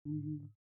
Mhm.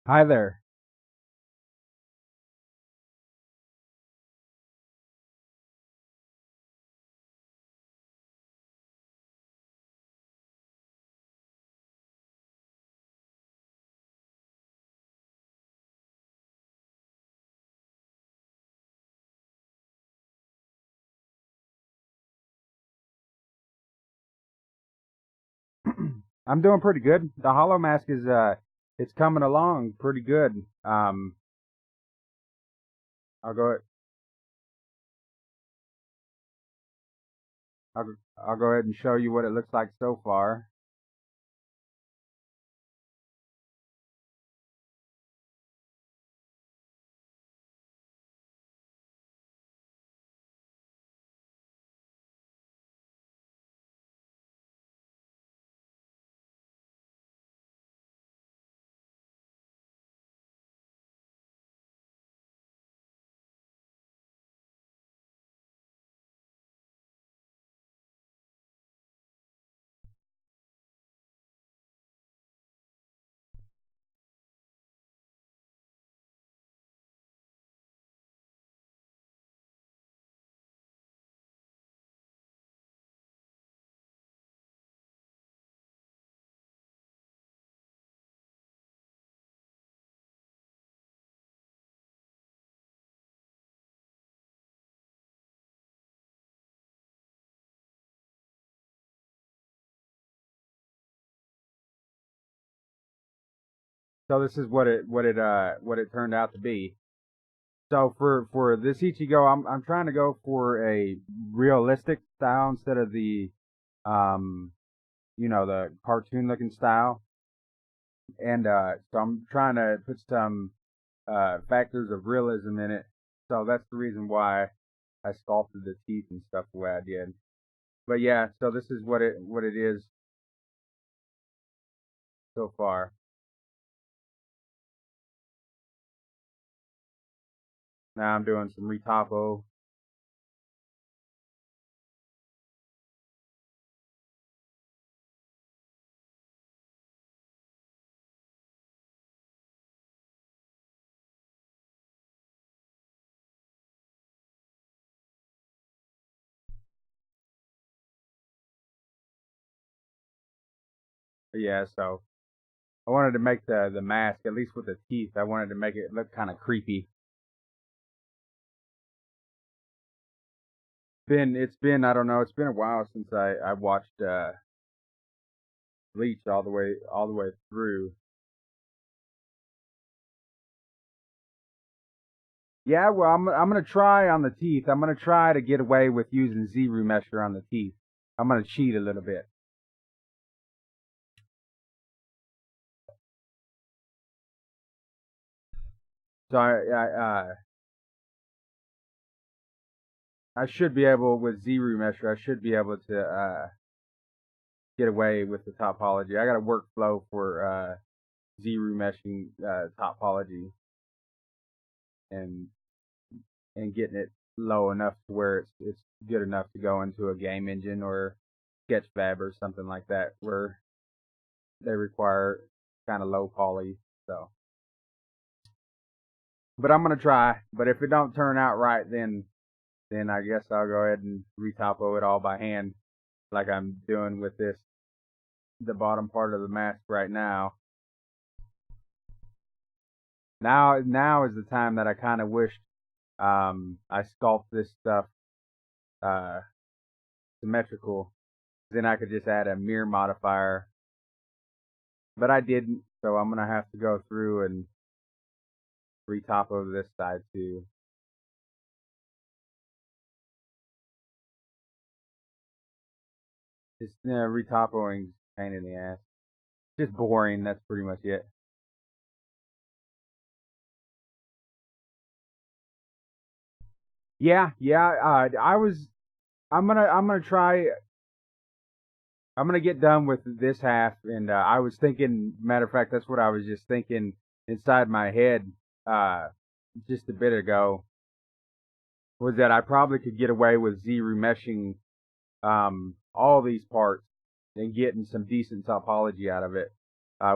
Hi there. I'm doing pretty good. The Hollow Mask is it's coming along pretty good. I'll go I'll go ahead and show you what it looks like so far. So this is what it turned out to be. So for this Ichigo, I'm trying to go for a realistic style instead of the um the cartoon looking style. And so I'm trying to put some factors of realism in it. So that's the reason why I sculpted the teeth and stuff the way I did. But yeah, so this is what it is so far. Now I'm doing some retopo. But yeah, so I wanted to make the mask, at least with the teeth, I wanted to make it look kind of creepy. It's been I don't know, it's been a while since I watched Bleach all the way through. Yeah, well, I'm gonna try on the teeth. I'm gonna try to get away with using Zero Mesher on the teeth. I'm gonna cheat a little bit. So I should be able with Zero Mesher. I should be able to get away with the topology. I got a workflow for Zero meshing topology and getting it low enough to where it's good enough to go into a game engine or Sketchfab or something like that where they require kind of low poly. So, but I'm gonna try. But if it don't turn out right, then I guess I'll go ahead and retopo it all by hand, like I'm doing with the bottom part of the mask right now. Now is the time that I kind of wished I sculpt this stuff uh, symmetrical. Then I could just add a mirror modifier, but I didn't. So I'm gonna have to go through and retopo this side too. Just retopoing pain in the ass. Just boring. That's pretty much it. Yeah, yeah. I was. I'm gonna try. I'm gonna get done with this half, and I was thinking. Matter of fact, that's what I was just thinking inside my head just a bit ago. Was that I probably could get away with zero meshing all these parts and getting some decent topology out of it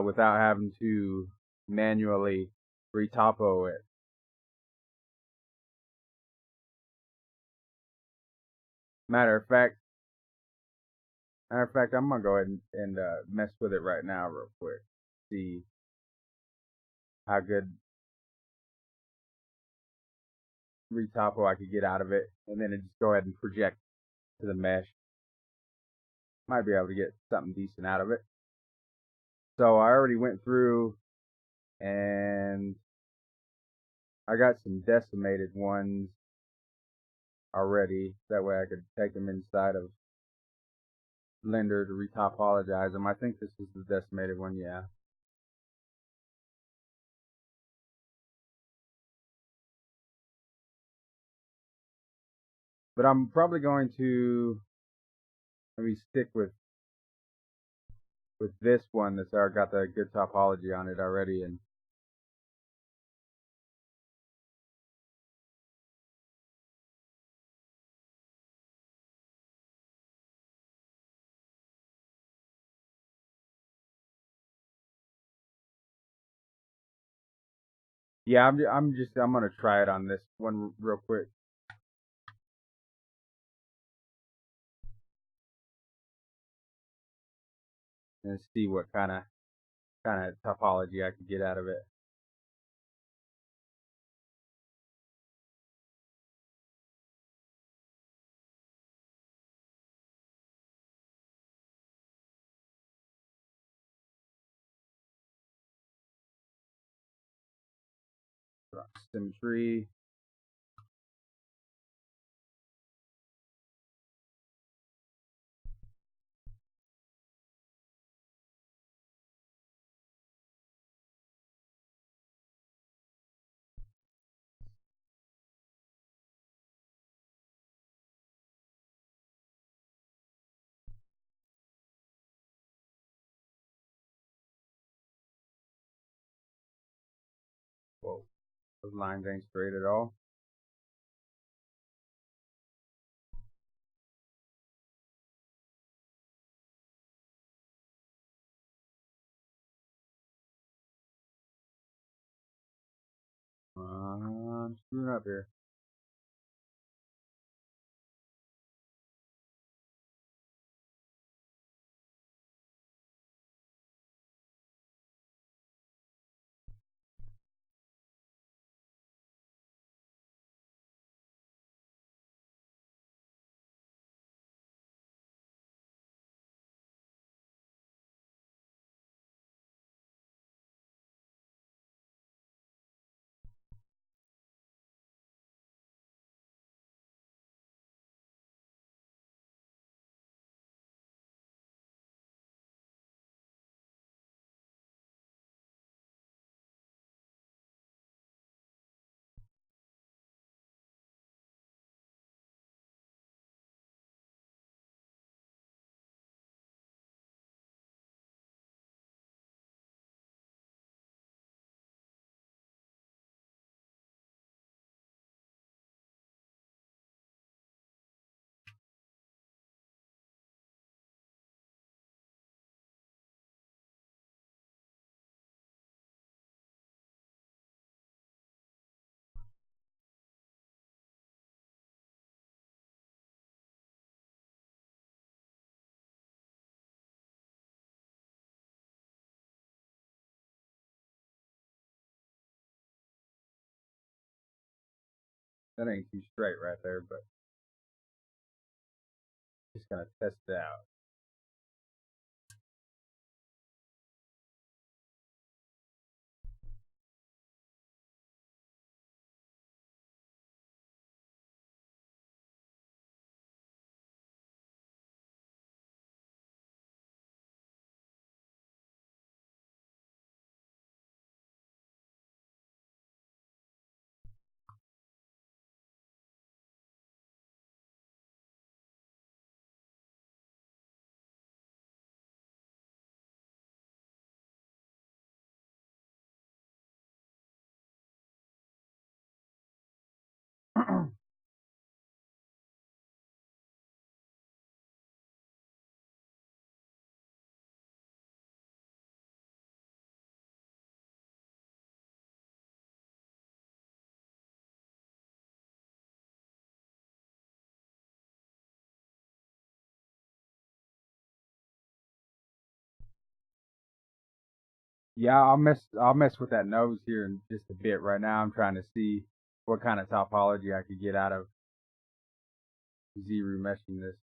without having to. manually retopo it. Matter of fact, I'm gonna go ahead and mess with it right now, real quick. See how good retopo I could get out of it, and then just go ahead and project to the mesh. Might be able to get something decent out of it. So I already went through and I got some decimated ones already. That way I could take them inside of Blender to retopologize them. I think this is the decimated one, yeah. But I'm probably going to maybe stick with this one that's already got the good topology on it already, and yeah, I'm gonna try it on this one real quick and see what kind of topology I could get out of it. Symmetry. Whoa, those lines ain't straight at all. I'm screwing up here. That ain't too straight right there, but just gonna test it out. Yeah, I'll mess with that nose here in just a bit. Right now, I'm trying to see what kind of topology I could get out of Z remeshing this.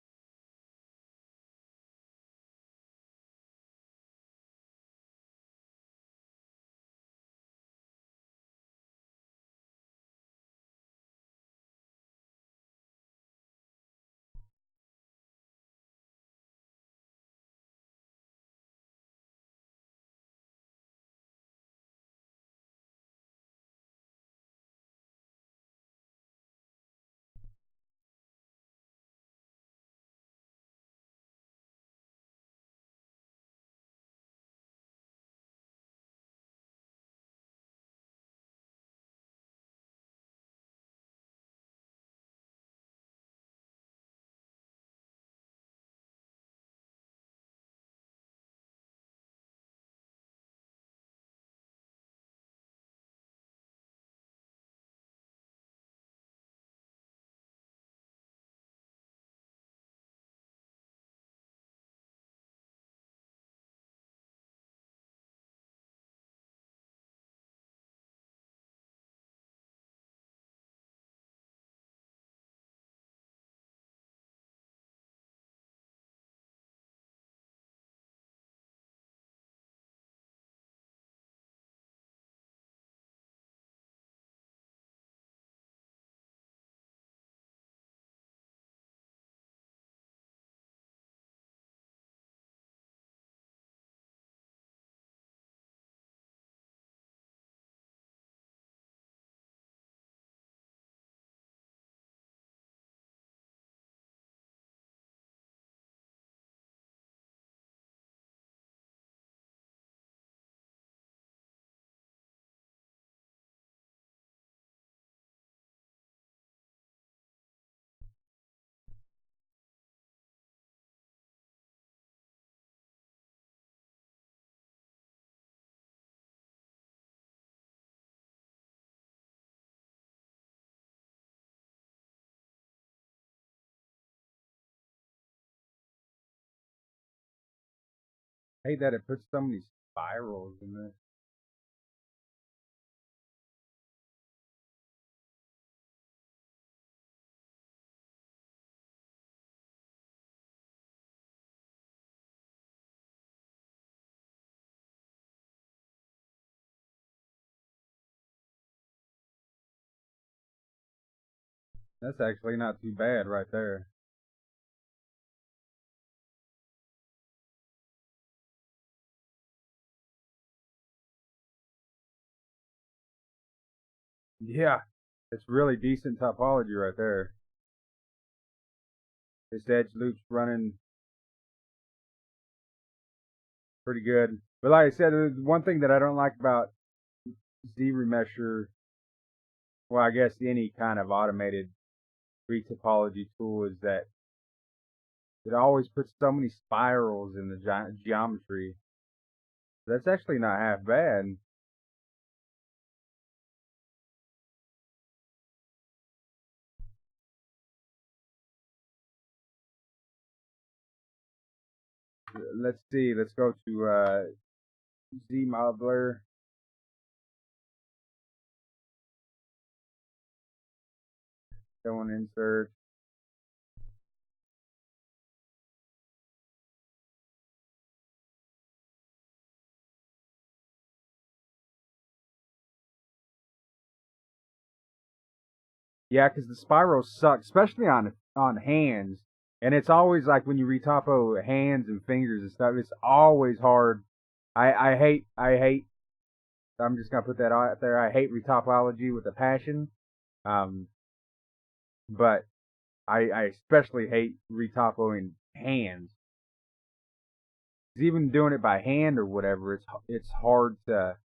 I hate that it puts so many spirals in this. That's actually not too bad right there. Yeah, it's really decent topology right there. This edge loop's running pretty good. But like I said, one thing that I don't like about Z Remesher, well, I guess any kind of automated retopology tool, is that it always puts so many spirals in the geometry. That's actually not half bad. Let's see. Let's go to Z Modeler. Go and insert. Yeah, because the spirals suck, especially on hands. And it's always like when you retopo hands and fingers and stuff. It's always hard. I hate. I'm just gonna put that out there. I hate retopology with a passion. Um, but I especially hate retopoing hands. 'Cause even doing it by hand or whatever, it's hard to.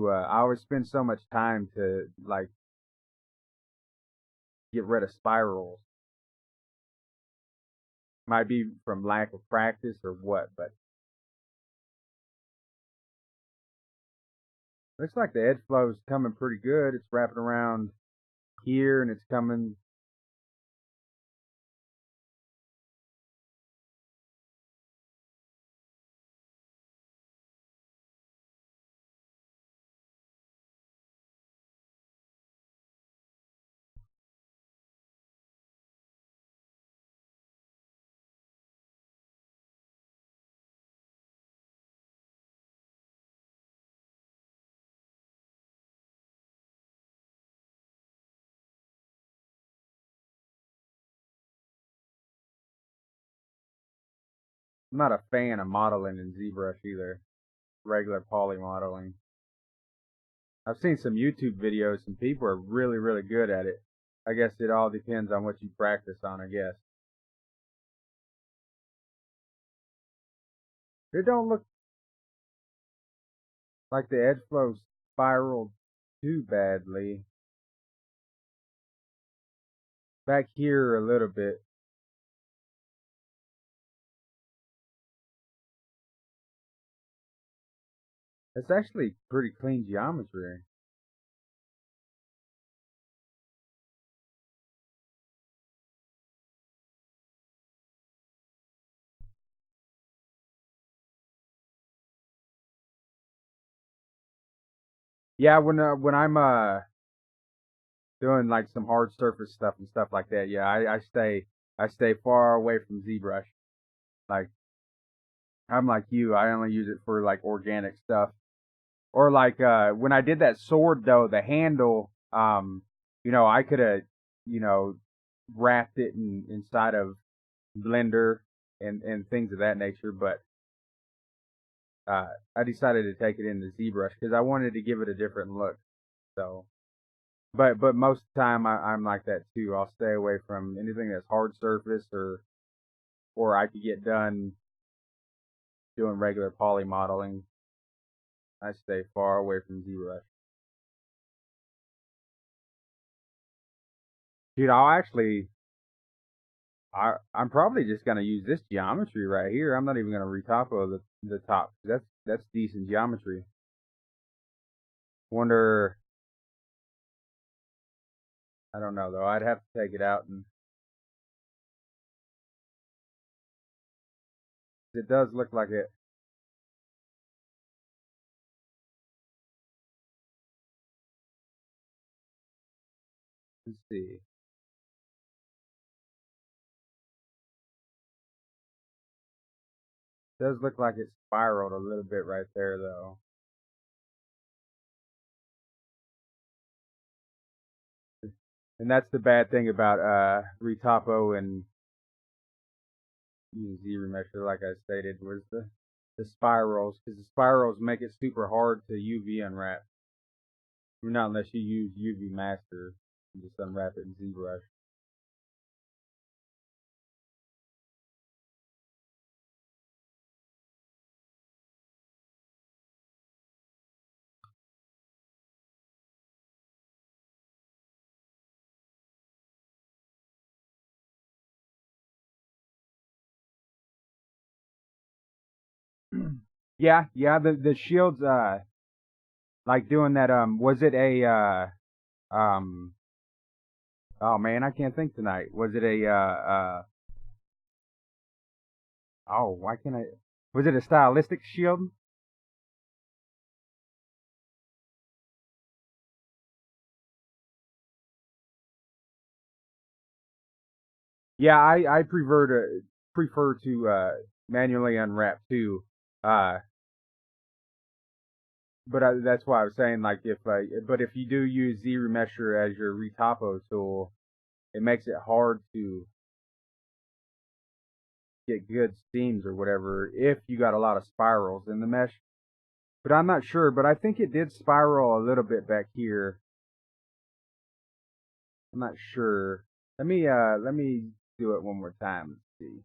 I always spend so much time to like get rid of spirals. Might be from lack of practice or what, but looks like the edge flow is coming pretty good. It's wrapping around here and it's coming. I'm not a fan of modeling in ZBrush either. Regular poly modeling. I've seen some YouTube videos and people are really, really good at it. I guess it all depends on what you practice on, I guess. It don't look like the edge flow spiraled too badly. Back here a little bit. It's actually pretty clean geometry. Yeah, when I'm doing like some hard surface stuff and stuff like that, yeah, I stay far away from ZBrush. Like I'm like you, I only use it for like organic stuff. Or like when I did that sword though, the handle, I could have, you know, wrapped it inside of Blender and things of that nature, but I decided to take it into ZBrush because I wanted to give it a different look. So, but most of the time I'm like that too. I'll stay away from anything that's hard surface or I could get done doing regular poly modeling. I stay far away from ZBrush. Dude, I'm probably just gonna use this geometry right here. I'm not even gonna retopo the top. That's decent geometry. Wonder, I don't know though. I'd have to take it out and it does look like it. Let's see. It does look like it spiraled a little bit right there though. And that's the bad thing about retopo and using Z remesher, like I stated, was the spirals, because the spirals make it super hard to UV unwrap. Not unless you use UV Master and just unwrap it in ZBrush. Yeah, the shields like doing that was it a um oh man, I can't think tonight. Was it a oh, why can't I was it a stylistic shield? Yeah, I prefer to manually unwrap too. Uh but that's why I was saying like but if you do use Z Remesher as your retopo tool, it makes it hard to get good seams or whatever if you got a lot of spirals in the mesh. But I'm not sure, but I think it did spiral a little bit back here. I'm not sure. Let me do it one more time. Let's see.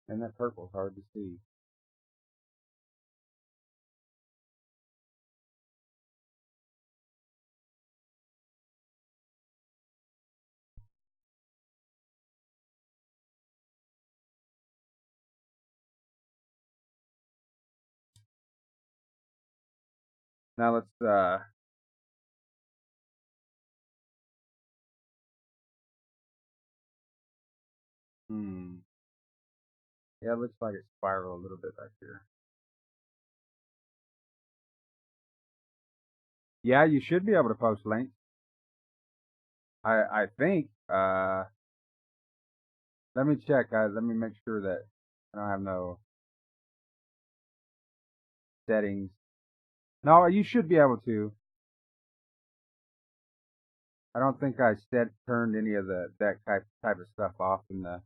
And that purple's hard to see. Now let's hmm. Yeah, it looks like it spiraled a little bit back here. Yeah, you should be able to post links. I think Let me check, guys. Let me make sure that I don't have no settings. No, you should be able to. I don't think I turned any of that type of stuff off in the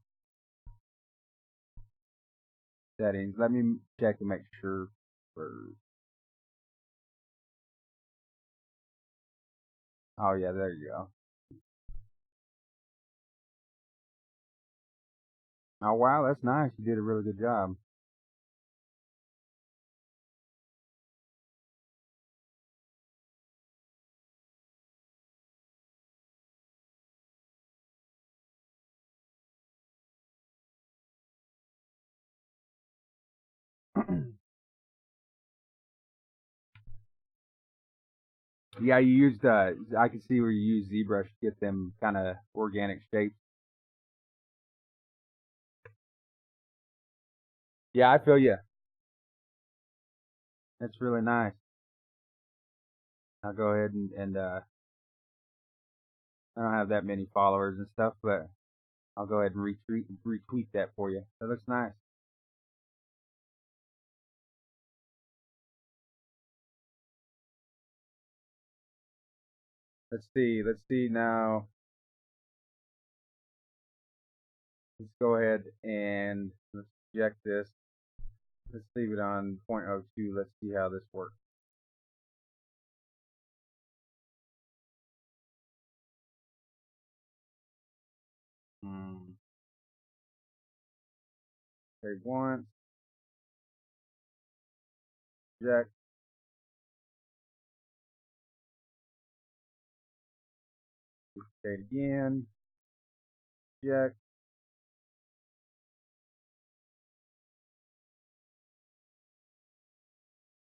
settings. Let me check and make sure. For Oh yeah, there you go. Oh wow, that's nice. You did a really good job. Yeah, you used I can see where you use ZBrush to get them kind of organic shapes. Yeah, I feel you. That's really nice. I'll go ahead and I don't have that many followers and stuff, but I'll go ahead and retweet that for you. That looks nice. Let's see now. Let's go ahead and let's project this. Let's leave it on 0.02. Let's see how this works. Save once, project, duplicate again, project,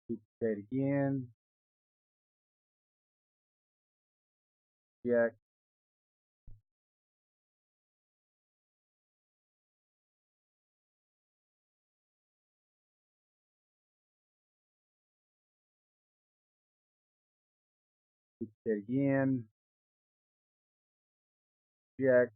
duplicate again, project, duplicate again, project,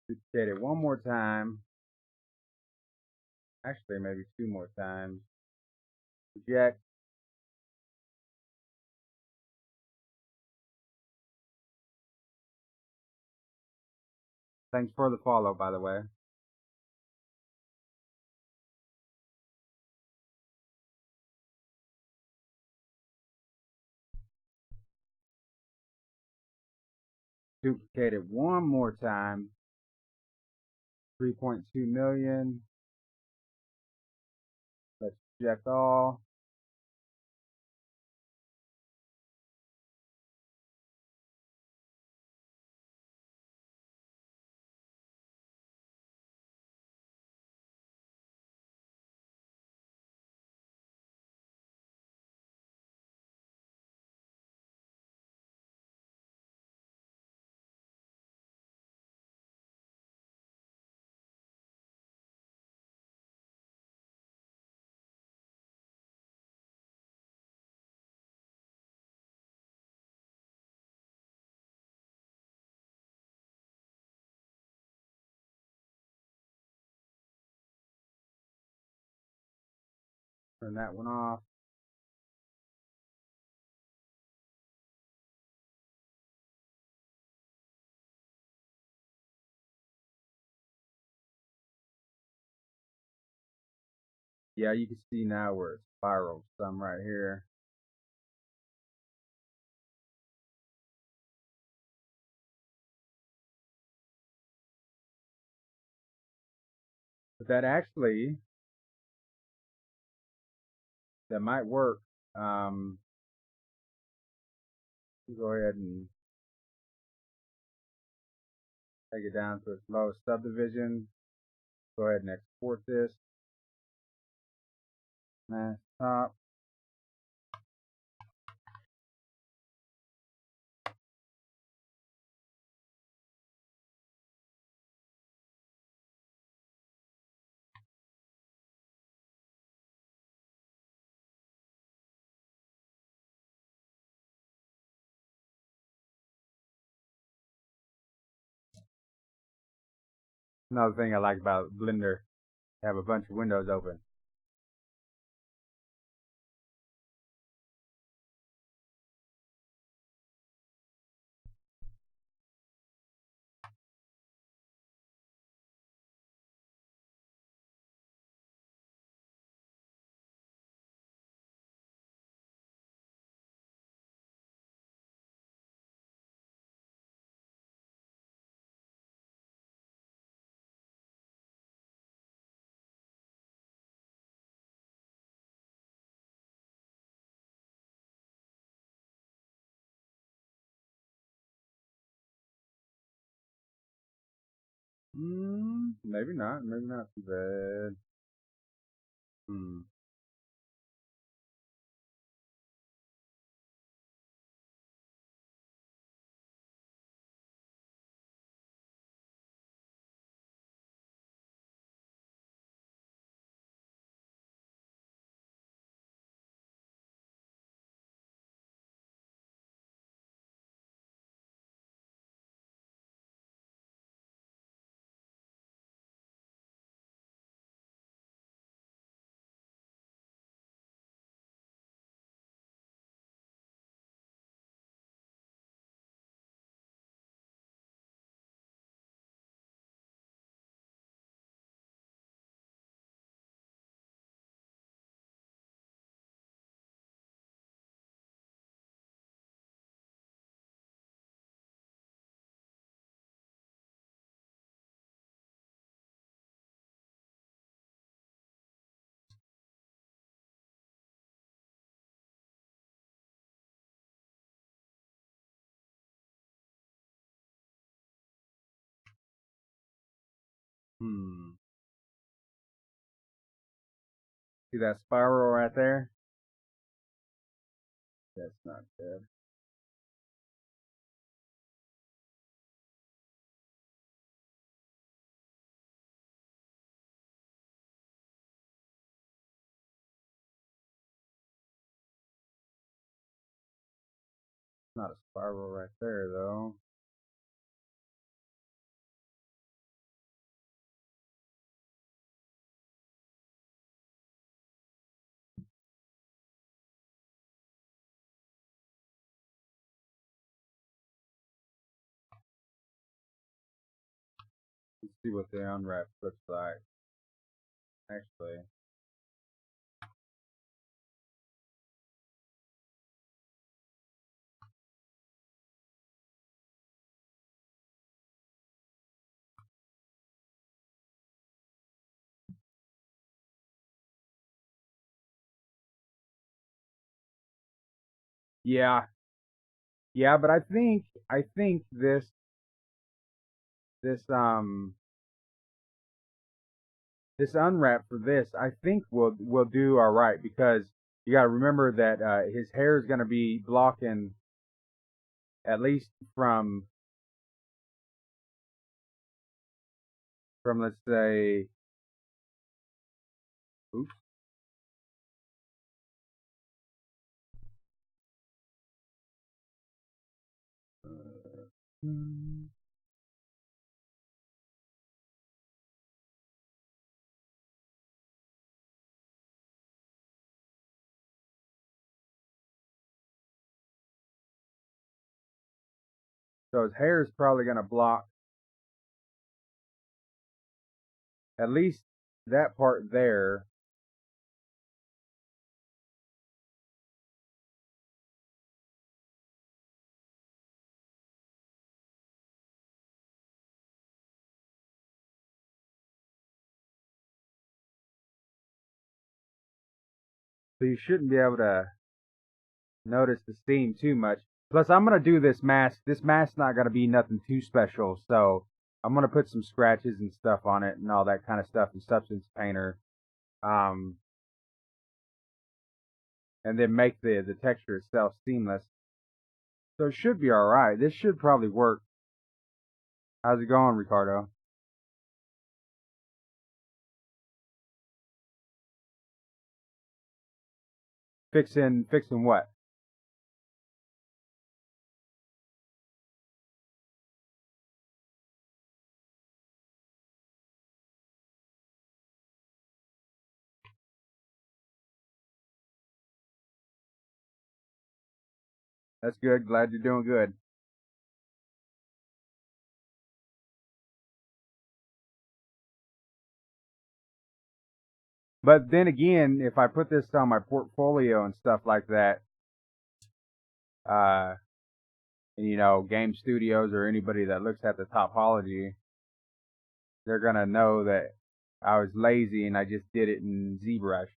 duplicate it one more time. Actually, maybe two more times. Project. Thanks for the follow, by the way. Duplicate it one more time. 3.2 million. Let's project all. Turn that one off. Yeah, you can see now where it spiraled some right here. But that might work. Go ahead and take it down to its lowest subdivision. Go ahead and export this. Mask top. Another thing I like about Blender, have a bunch of windows open. Maybe not. Maybe not too bad. Hmm. Hmm. See that spiral right there? That's not good. Not a spiral right there though. Let's see what the unwrap looks like. Actually, yeah, yeah, but I think this this unwrap for this I think will do all right because you got to remember that his hair is going to be blocking at least from let's say, oops, uh, so his hair is probably going to block at least that part there. So you shouldn't be able to notice the seam too much. Plus, I'm gonna do this mask. This mask's not gonna be nothing too special, so I'm gonna put some scratches and stuff on it and all that kind of stuff in Substance Painter, um, and then make the texture itself seamless. So it should be all right. This should probably work. How's it going, Ricardo? Fixing what? That's good. Glad you're doing good. But then again, if I put this on my portfolio and stuff like that, uh, and, game studios or anybody that looks at the topology, they're gonna know that I was lazy and I just did it in ZBrush.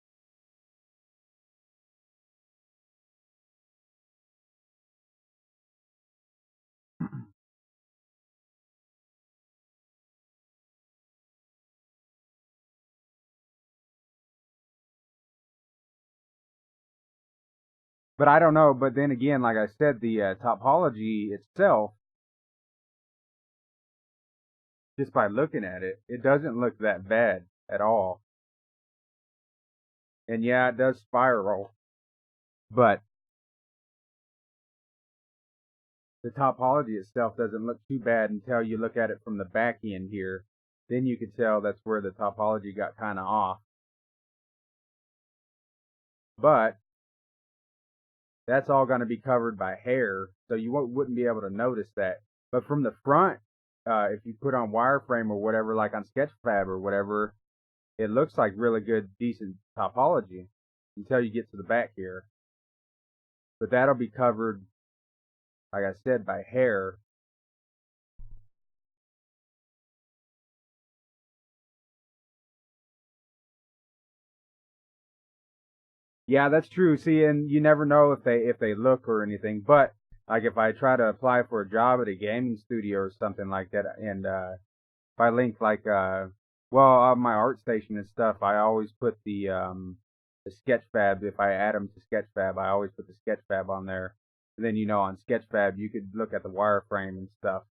But I don't know. But then again, like I said, the topology itself, just by looking at it, it doesn't look that bad at all. And yeah, it does spiral, but the topology itself doesn't look too bad until you look at it from the back end here. Then you can tell that's where the topology got kind of off. But that's all going to be covered by hair, so you wouldn't be able to notice that. But from the front, if you put on wireframe or whatever, like on Sketchfab or whatever, it looks like really good, decent topology until you get to the back here. But that'll be covered, like I said, by hair. Yeah, that's true. See, and you never know if they look or anything. But like if I try to apply for a job at a gaming studio or something like that, and if I link like well on my ArtStation and stuff, I always put the Sketchfab. If I add them to Sketchfab, I always put the Sketchfab on there. And then on Sketchfab you could look at the wireframe and stuff.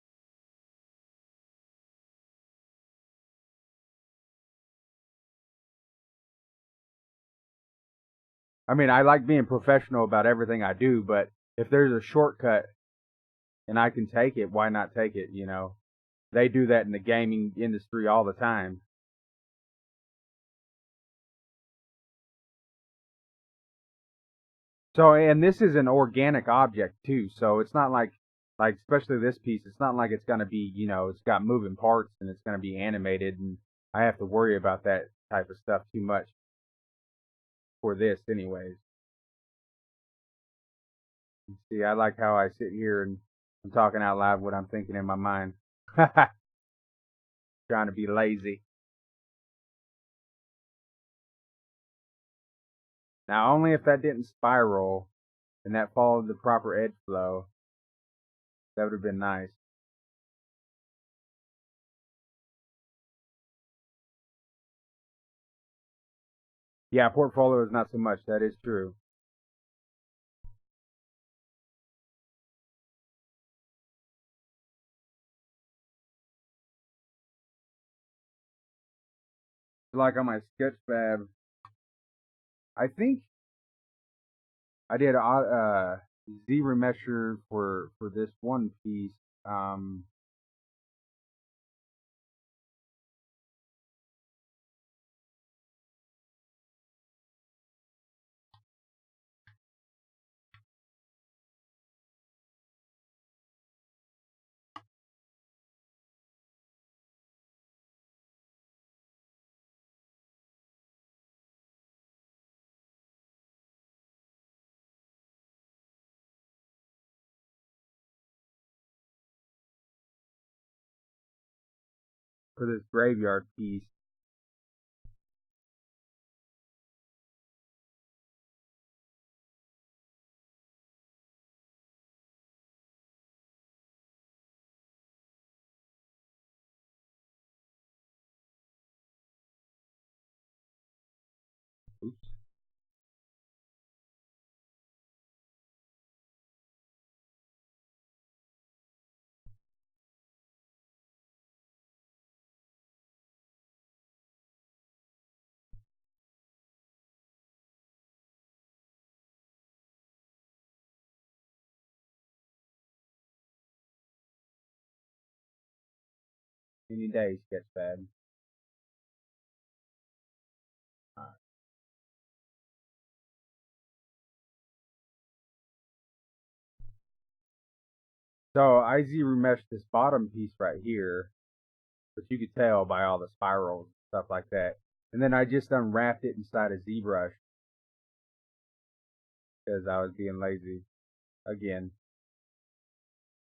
I mean, I like being professional about everything I do, but if there's a shortcut and I can take it, why not take it? They do that in the gaming industry all the time. So, and this is an organic object too, so it's not like especially this piece, it's not like it's gonna be, it's got moving parts and it's gonna be animated, and I have to worry about that type of stuff too much for this, anyways. See, I like how I sit here and I'm talking out loud what I'm thinking in my mind, trying to be lazy. Now, only if that didn't spiral and that followed the proper edge flow, that would have been nice. Yeah, portfolio is not so much. That is true. Like on my Sketchfab, I think I did a Z remesher for this one piece. Um, for this graveyard piece. Oops. Any day, Sketchfab. So I Z-remeshed this bottom piece right here, but you could tell by all the spirals and stuff like that. And then I just unwrapped it inside a ZBrush because I was being lazy again.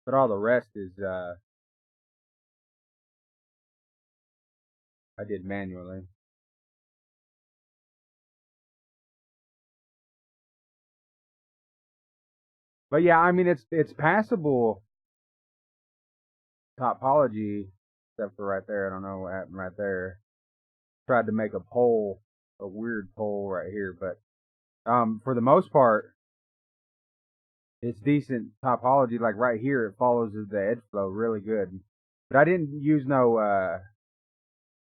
But all the rest is I did manually. But yeah, I mean it's passable topology, except for right there. I don't know what happened right there. Tried to make a weird pole right here, but for the most part, it's decent topology. Like right here, it follows the edge flow really good. But I didn't use no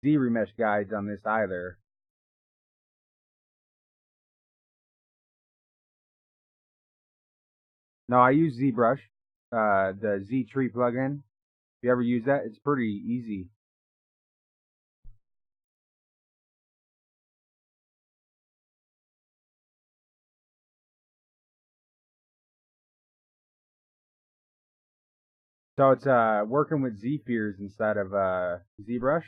Z-remesh guides on this either. No, I use ZBrush, the Z Tree plugin. If you ever use that, it's pretty easy. So it's working with Z-Fears inside of ZBrush.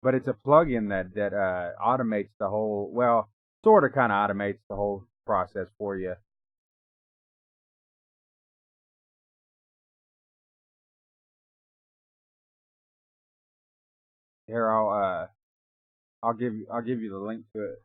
But it's a plugin that automates the whole, well, sort of kind of automates the whole process for you. Here, I'll give you the link to it.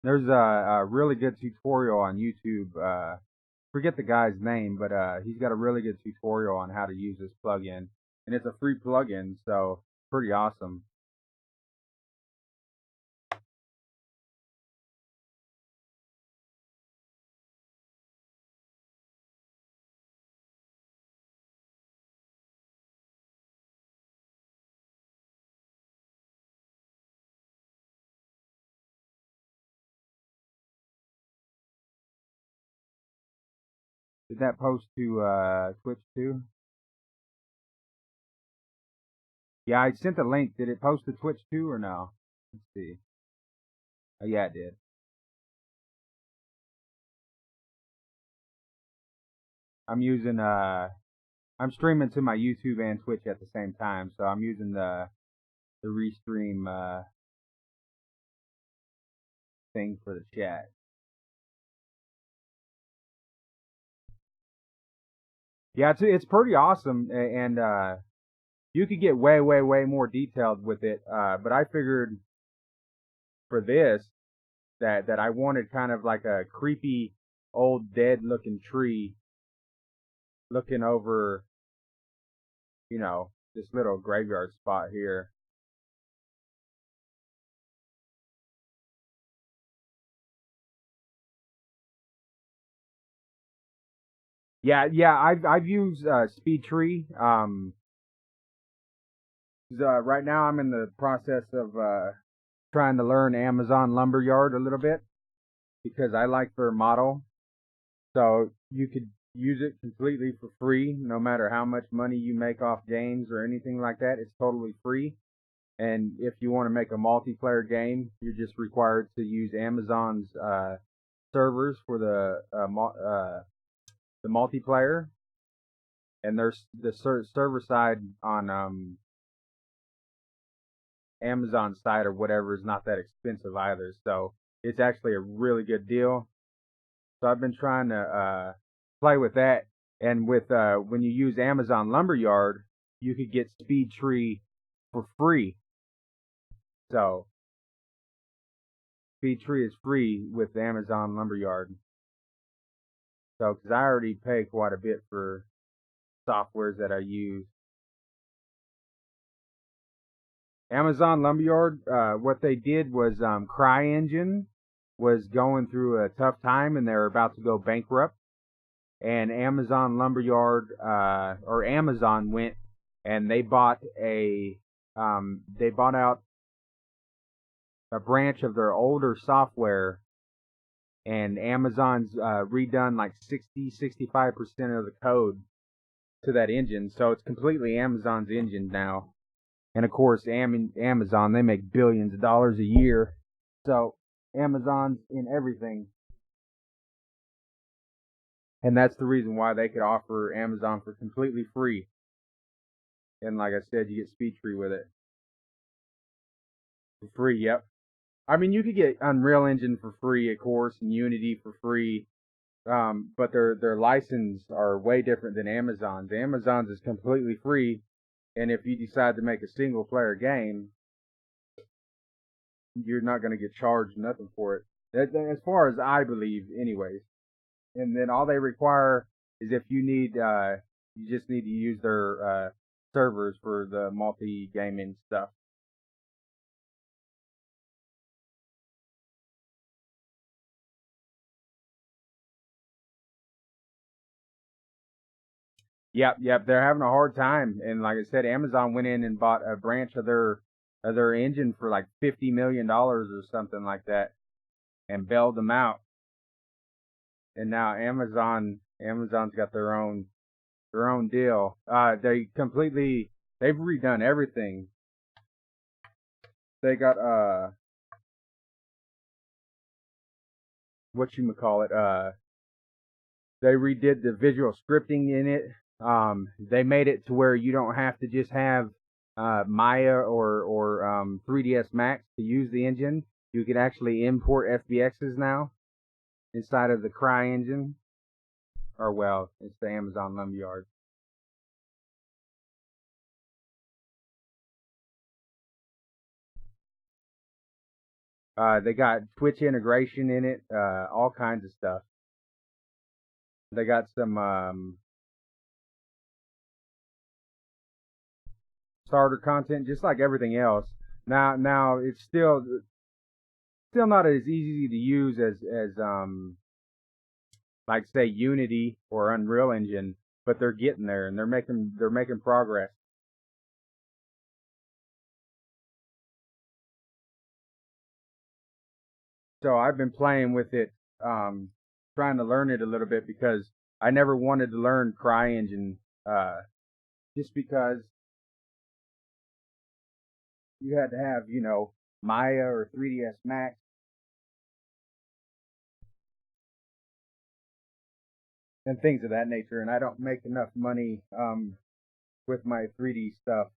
There's a really good tutorial on YouTube. Forget the guy's name, but he's got a really good tutorial on how to use this plugin, and it's a free plugin, so pretty awesome. Did that post to Twitch too? Yeah, I sent the link. Did it post to Twitch too or no? Let's see. Oh yeah, it did. I'm using I'm streaming to my YouTube and Twitch at the same time, so I'm using the restream thing for the chat. Yeah, it's pretty awesome, and you could get way more detailed with it. But I figured for this that I wanted kind of like a creepy old dead looking tree looking over, you know, this little graveyard spot here. Yeah, I've used Speed Tree. Right now I'm in the process of trying to learn Amazon Lumberyard a little bit because I like their model. So you could use it completely for free, no matter how much money you make off games or anything like that. It's totally free. And if you want to make a multiplayer game, you're just required to use Amazon's servers for the multiplayer. And there's the server side on Amazon site or whatever is not that expensive either. So it's actually a really good deal. So I've been trying to play with that. And with when you use Amazon Lumberyard, you could get Speed Tree for free. So Speed Tree is free with Amazon Lumberyard. So because I already pay quite a bit for softwares that I use. Amazon Lumberyard, what they did was CryEngine was going through a tough time and they're about to go bankrupt. And Amazon Lumberyard, or Amazon went and they bought out a branch of their older software and Amazon's redone like 65% of the code to that engine, so it's completely Amazon's engine now. And of course, Amazon, they make billions of dollars a year, so Amazon's in everything, and that's the reason why they could offer Amazon for completely free. And like I said, you get speech free with it for free. Yep. I mean, you could get Unreal Engine for free, of course, and Unity for free. But their license are way different than Amazon's. Amazon's is completely free, and if you decide to make a single player game, you're not going to get charged nothing for it. As far as I believe, anyways. And then all they require is if you need, you just need to use their servers for the multi gaming stuff. Yep. They're having a hard time, and like I said, Amazon went in and bought a branch of their engine for like $50 million or something like that, and bailed them out. And now Amazon's got their own deal. They've redone everything. They got what you call it, they redid the visual scripting in it. They made it to where you don't have to just have Maya or 3ds Max to use the engine. You can actually import FBXs now inside of the Cry engine, or well, it's the Amazon Lumberyard. They got Twitch integration in it, all kinds of stuff. They got some starter content, just like everything else. Now it's still not as easy to use as like say Unity or Unreal Engine, but they're getting there and they're making progress. So I've been playing with it, trying to learn it a little bit because I never wanted to learn CryEngine, just because you had to have, Maya or 3ds Max and things of that nature, and I don't make enough money with my 3D stuff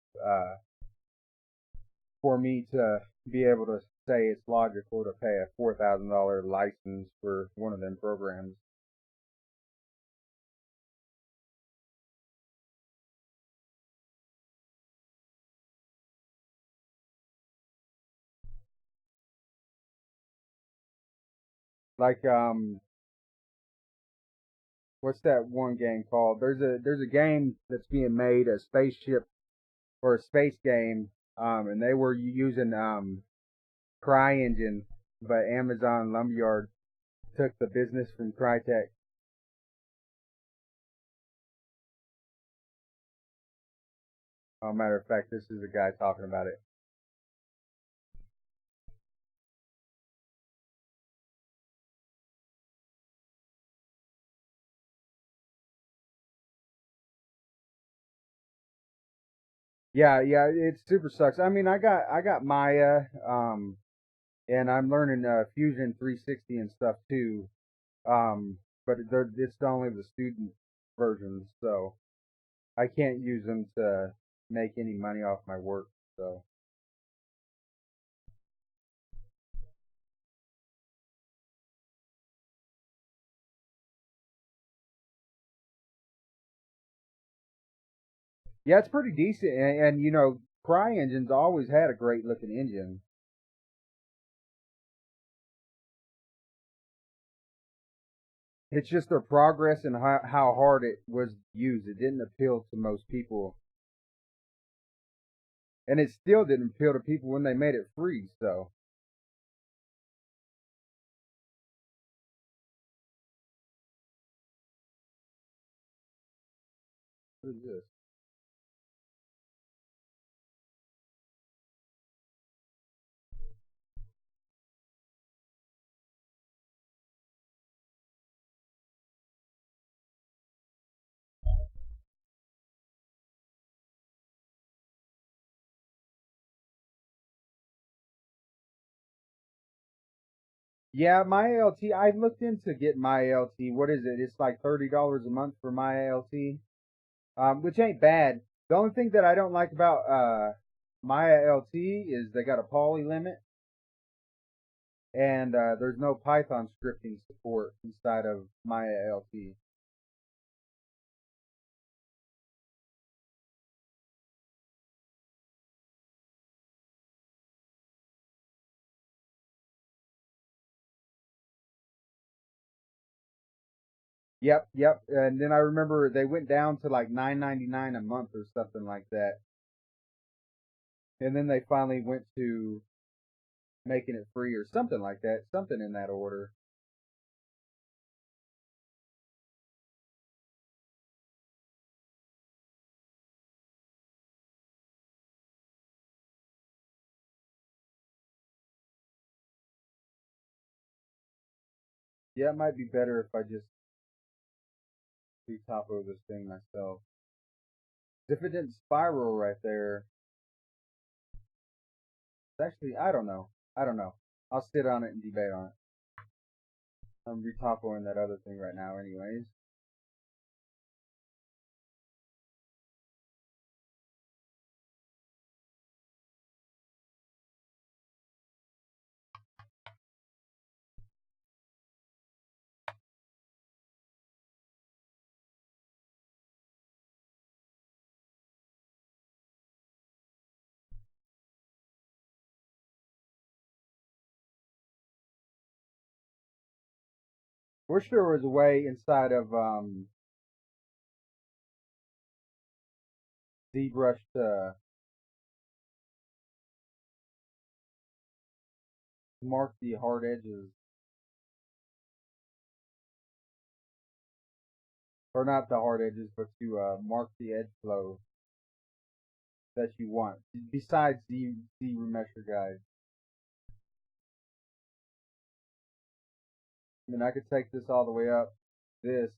for me to be able to say it's logical to pay a $4,000 license for one of them programs. Like what's that one game called? There's a game that's being made, a spaceship or a space game, and they were using CryEngine, but Amazon Lumberyard took the business from Crytek. Matter of fact, this is a guy talking about it. Yeah, it super sucks. I mean, I got Maya, and I'm learning Fusion 360 and stuff too. But it's only the student versions, so I can't use them to make any money off my work. So yeah, it's pretty decent, and CryEngine's always had a great looking engine. It's just their progress and how hard it was used. It didn't appeal to most people, and it still didn't appeal to people when they made it free. So what is this? Yeah, my ALT. I looked into getting my ALT. What is it? It's like $30 a month for my ALT, which ain't bad. The only thing that I don't like about my ALT is they got a poly limit, and there's no Python scripting support inside of my ALT. Yep, yep. And then I remember they went down to like 9.99 a month or something like that. And then they finally went to making it free or something like that, something in that order. Yeah, it might be better if I just retopo this thing myself. If it didn't spiral right there, it's actually, I don't know. I don't know. I'll sit on it and debate on it. I'm retopoing that other thing right now, anyways. Wish there was a way inside of ZBrush to mark the hard edges, or not the hard edges, but to mark the edge flow that you want. Besides the remesher guide, I mean, I could take this all the way up, this,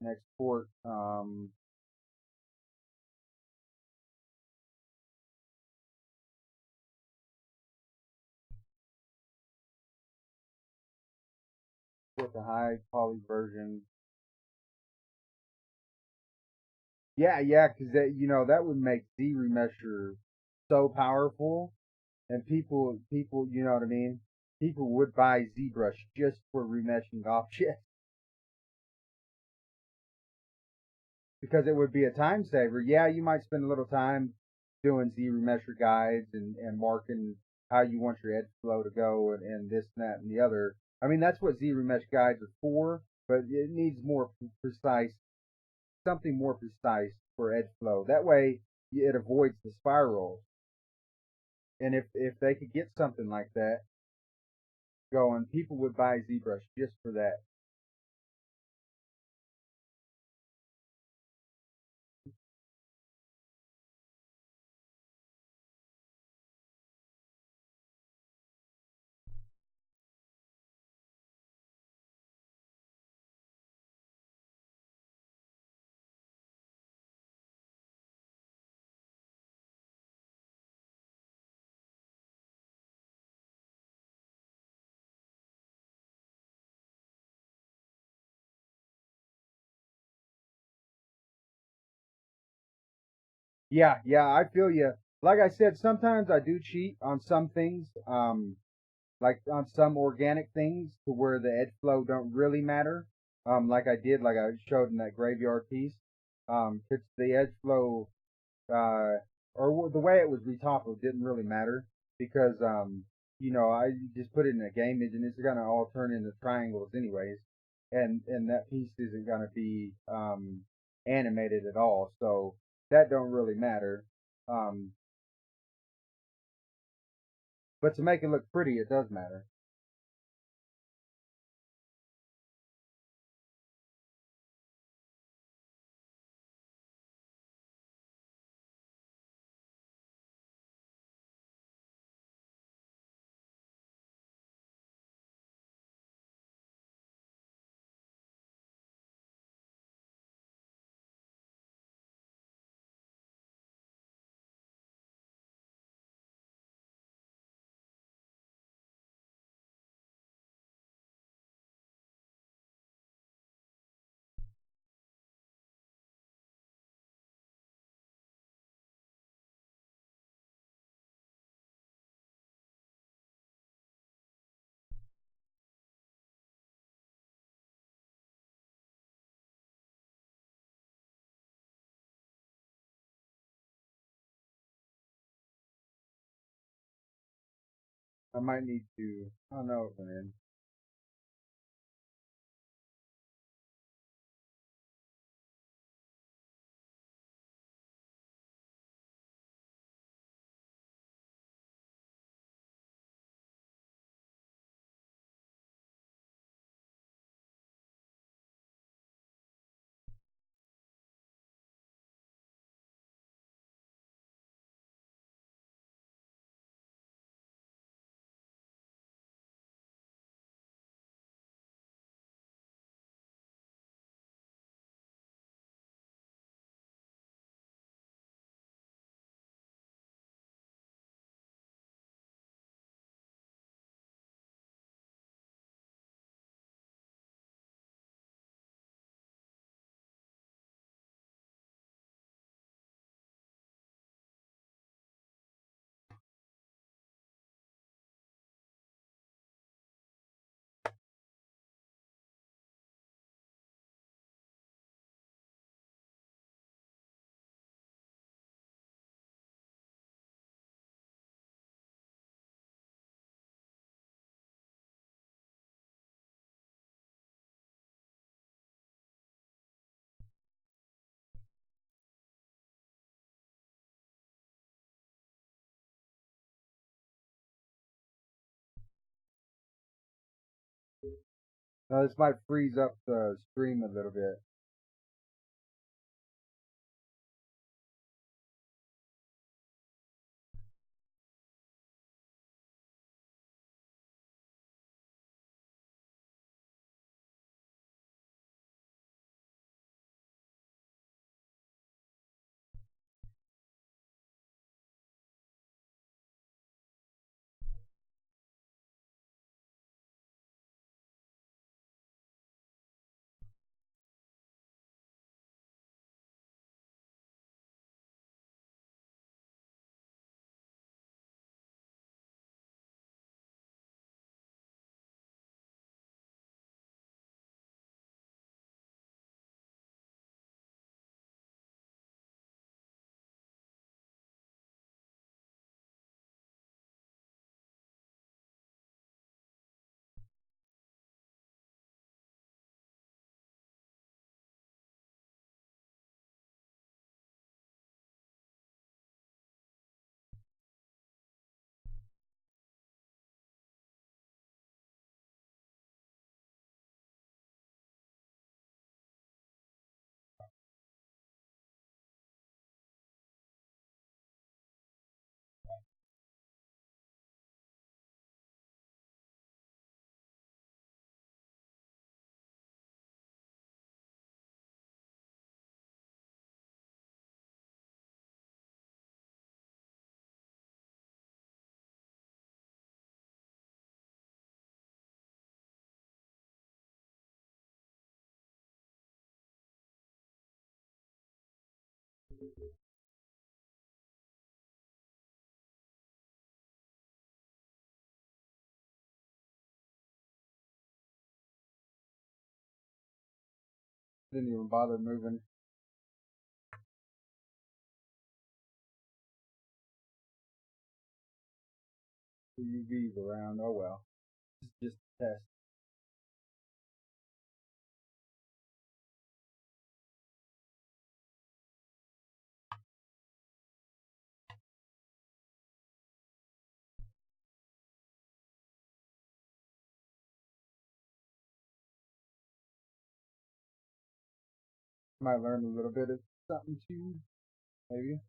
and export with the high poly version. Yeah, yeah, because that that would make Z remesher so powerful, and people, you know what I mean. People would buy ZBrush just for remeshing objects because it would be a time saver. Yeah, you might spend a little time doing Z remesher guides and marking how you want your edge flow to go and this and that and the other. I mean, that's what Z remesh guides are for, but it needs more precise, something more precise for edge flow. That way, it avoids the spirals. And if they could get something like that going, people would buy ZBrush just for that. Yeah, yeah, I feel you. Like I said, sometimes I do cheat on some things, like on some organic things to where the edge flow don't really matter. Like I did, like I showed in that graveyard piece. It's the edge flow, uh, or the way it was retoppled didn't really matter because, I just put it in a game engine. It's gonna all turn into triangles anyways, and that piece isn't gonna be animated at all. So that don't really matter. Um, but to make it look pretty, it does matter. I might need to. I don't know, man. This might freeze up the stream a little bit. Didn't even bother moving the UVs around. Oh well. Just a test. Might learn a little bit of something too, maybe.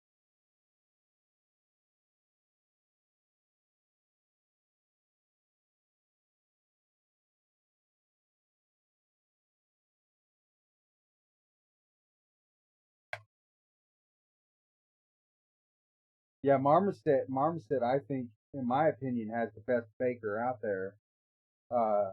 Yeah, Marmoset, I think, in my opinion, has the best baker out there. Uh,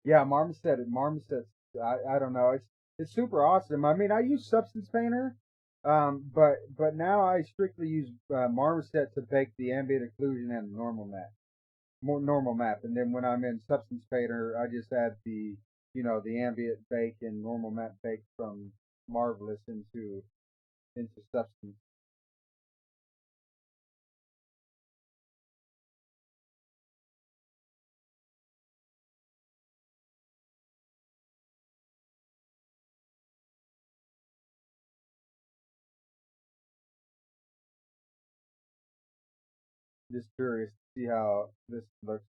Yeah, Marmoset. I don't know. It's super awesome. I mean, I use Substance Painter, but now I strictly use Marmoset to bake the ambient occlusion and the normal map, and then when I'm in Substance Painter, I just add the ambient bake and normal map bake from Marvelous into Substance. Just curious to see how this looks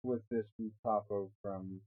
with this from Topo from.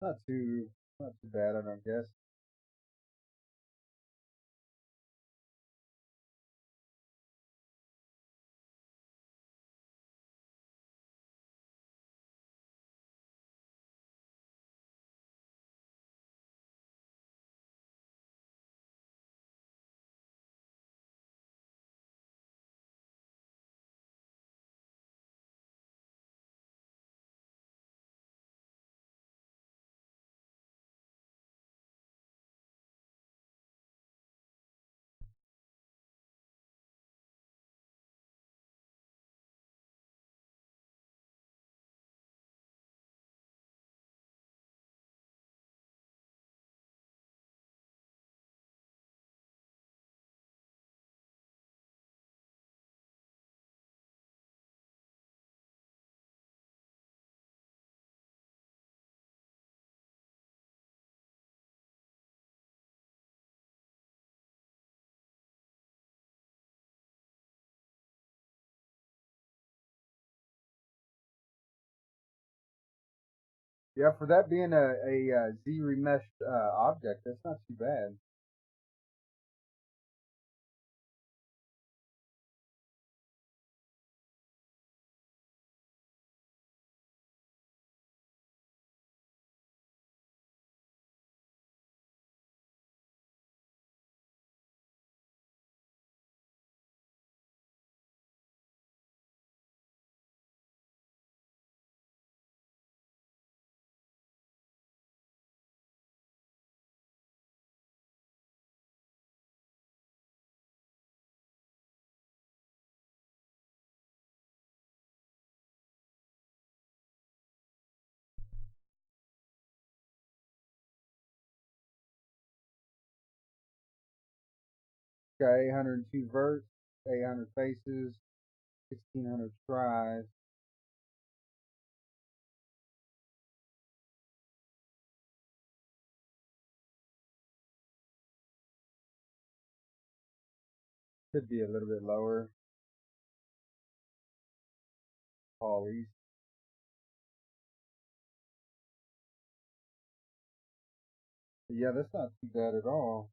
Not too not too bad, I don't guess. Yeah, for that being a Z remeshed object, that's not too bad. Got 802 verts, 800 faces, 1600 tries. Could be a little bit lower. Polys. Yeah, that's not too bad at all.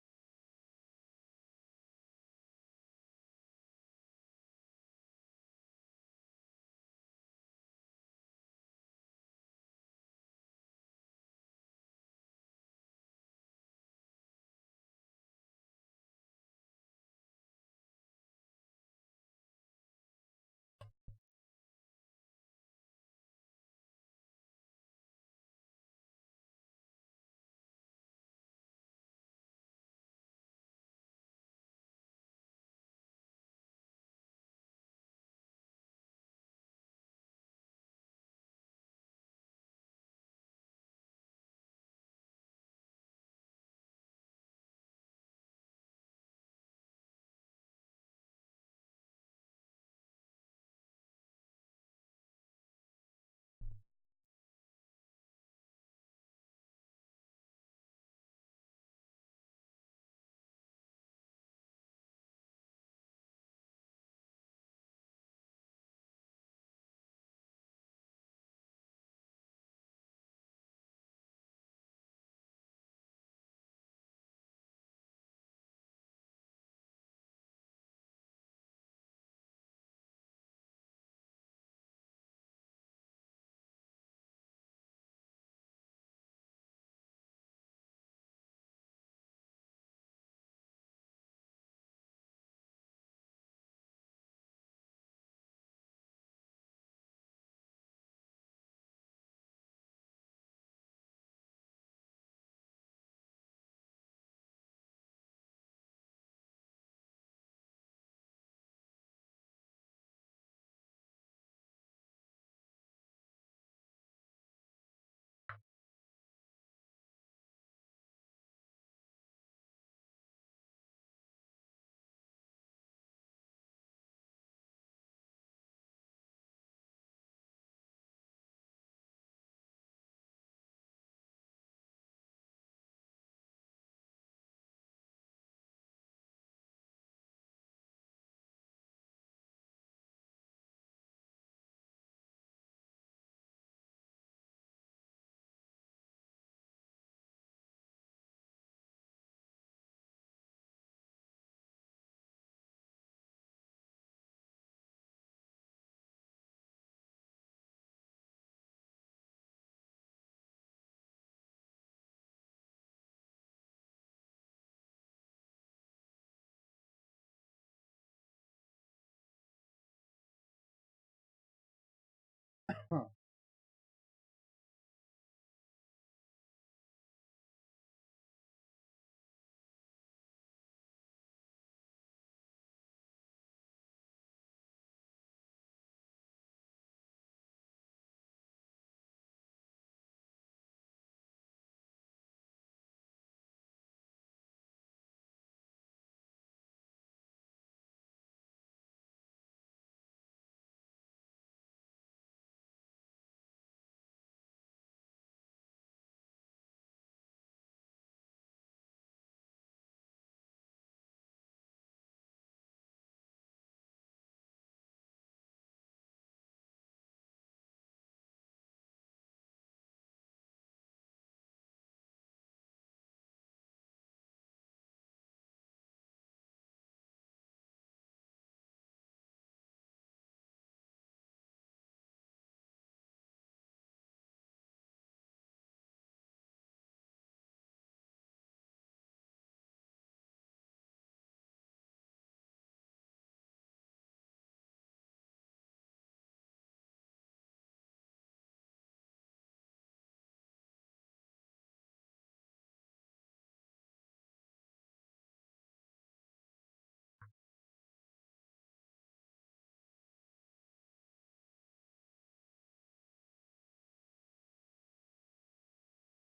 Huh.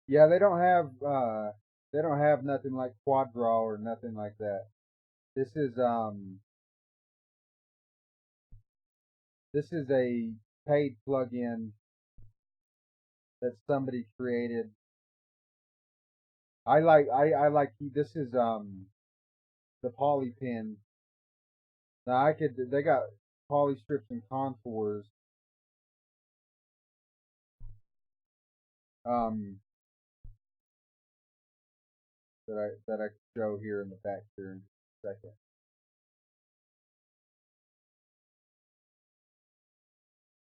Yeah, they don't have nothing like quad draw or nothing like that. This is um this is a paid plugin that somebody created. I like this is the poly pin. Now I could they got poly strips and contours. Um that I show here in the back here in just a second.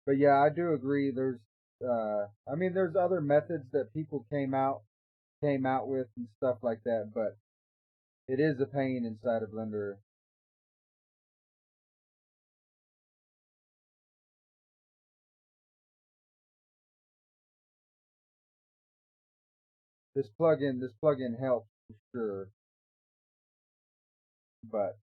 But yeah, I do agree. I mean, there's other methods that people came out with and stuff like that, but it is a pain inside a blender. This plugin helps for sure, but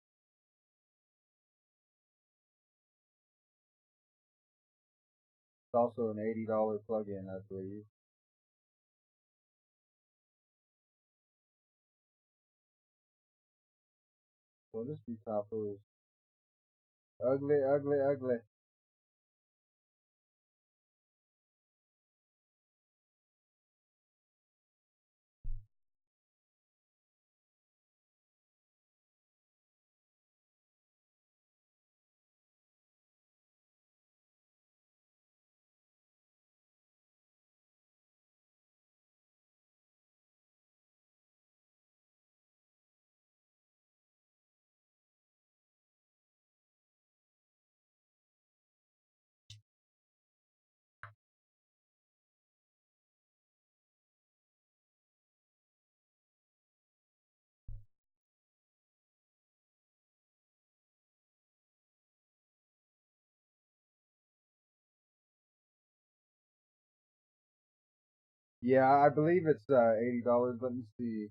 it's also an $80 plugin, I believe. So this retopper is ugly, ugly, ugly. Yeah, I believe it's $80. Let me see.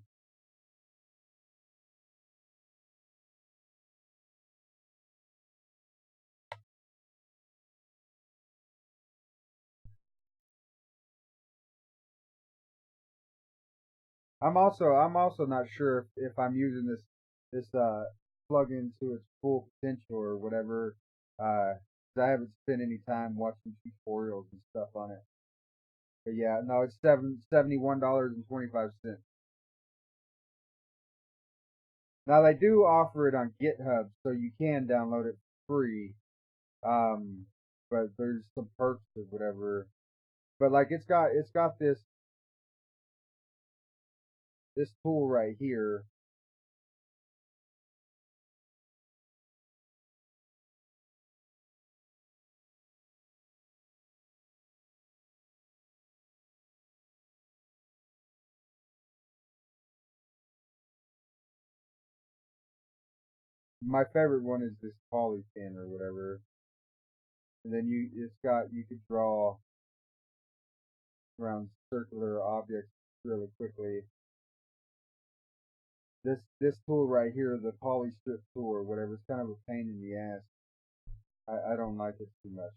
I'm also not sure if I'm using this plugin to its full potential or whatever. 'Cause I haven't spent any time watching tutorials and stuff on it. But yeah, no, it's $71.25. Now they do offer it on GitHub, so you can download it free. Um, but there's some perks or whatever. But like it's got this tool right here. My favorite one is this poly pen or whatever. And then you could draw around circular objects really quickly. This tool right here, the poly strip tool or whatever, it's kind of a pain in the ass. I don't like it too much,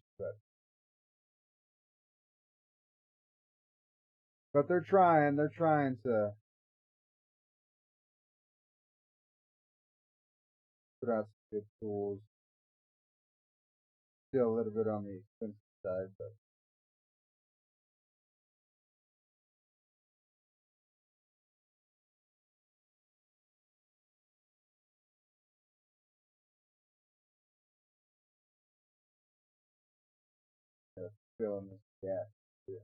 but they're trying to put out some good tools. Still a little bit on the expensive side, but filling this gap. Yeah.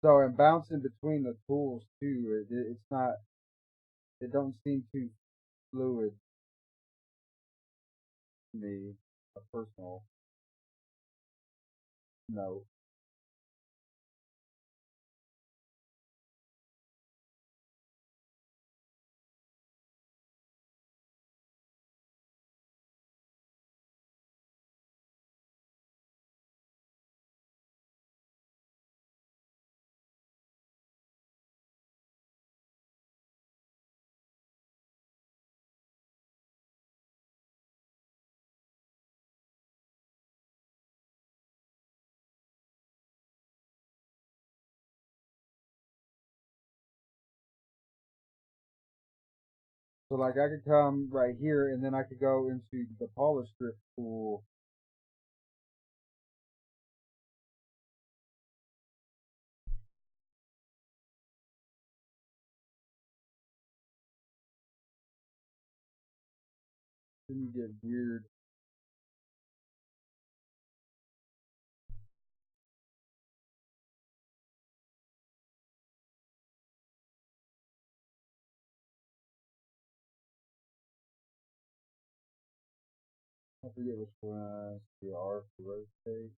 So and bouncing between the tools too, it's not it don't seem too fluid to me, a personal note. So like I could come right here and then I could go into the polish strip tool. Then you get weird. I forget which one. The R for rotate.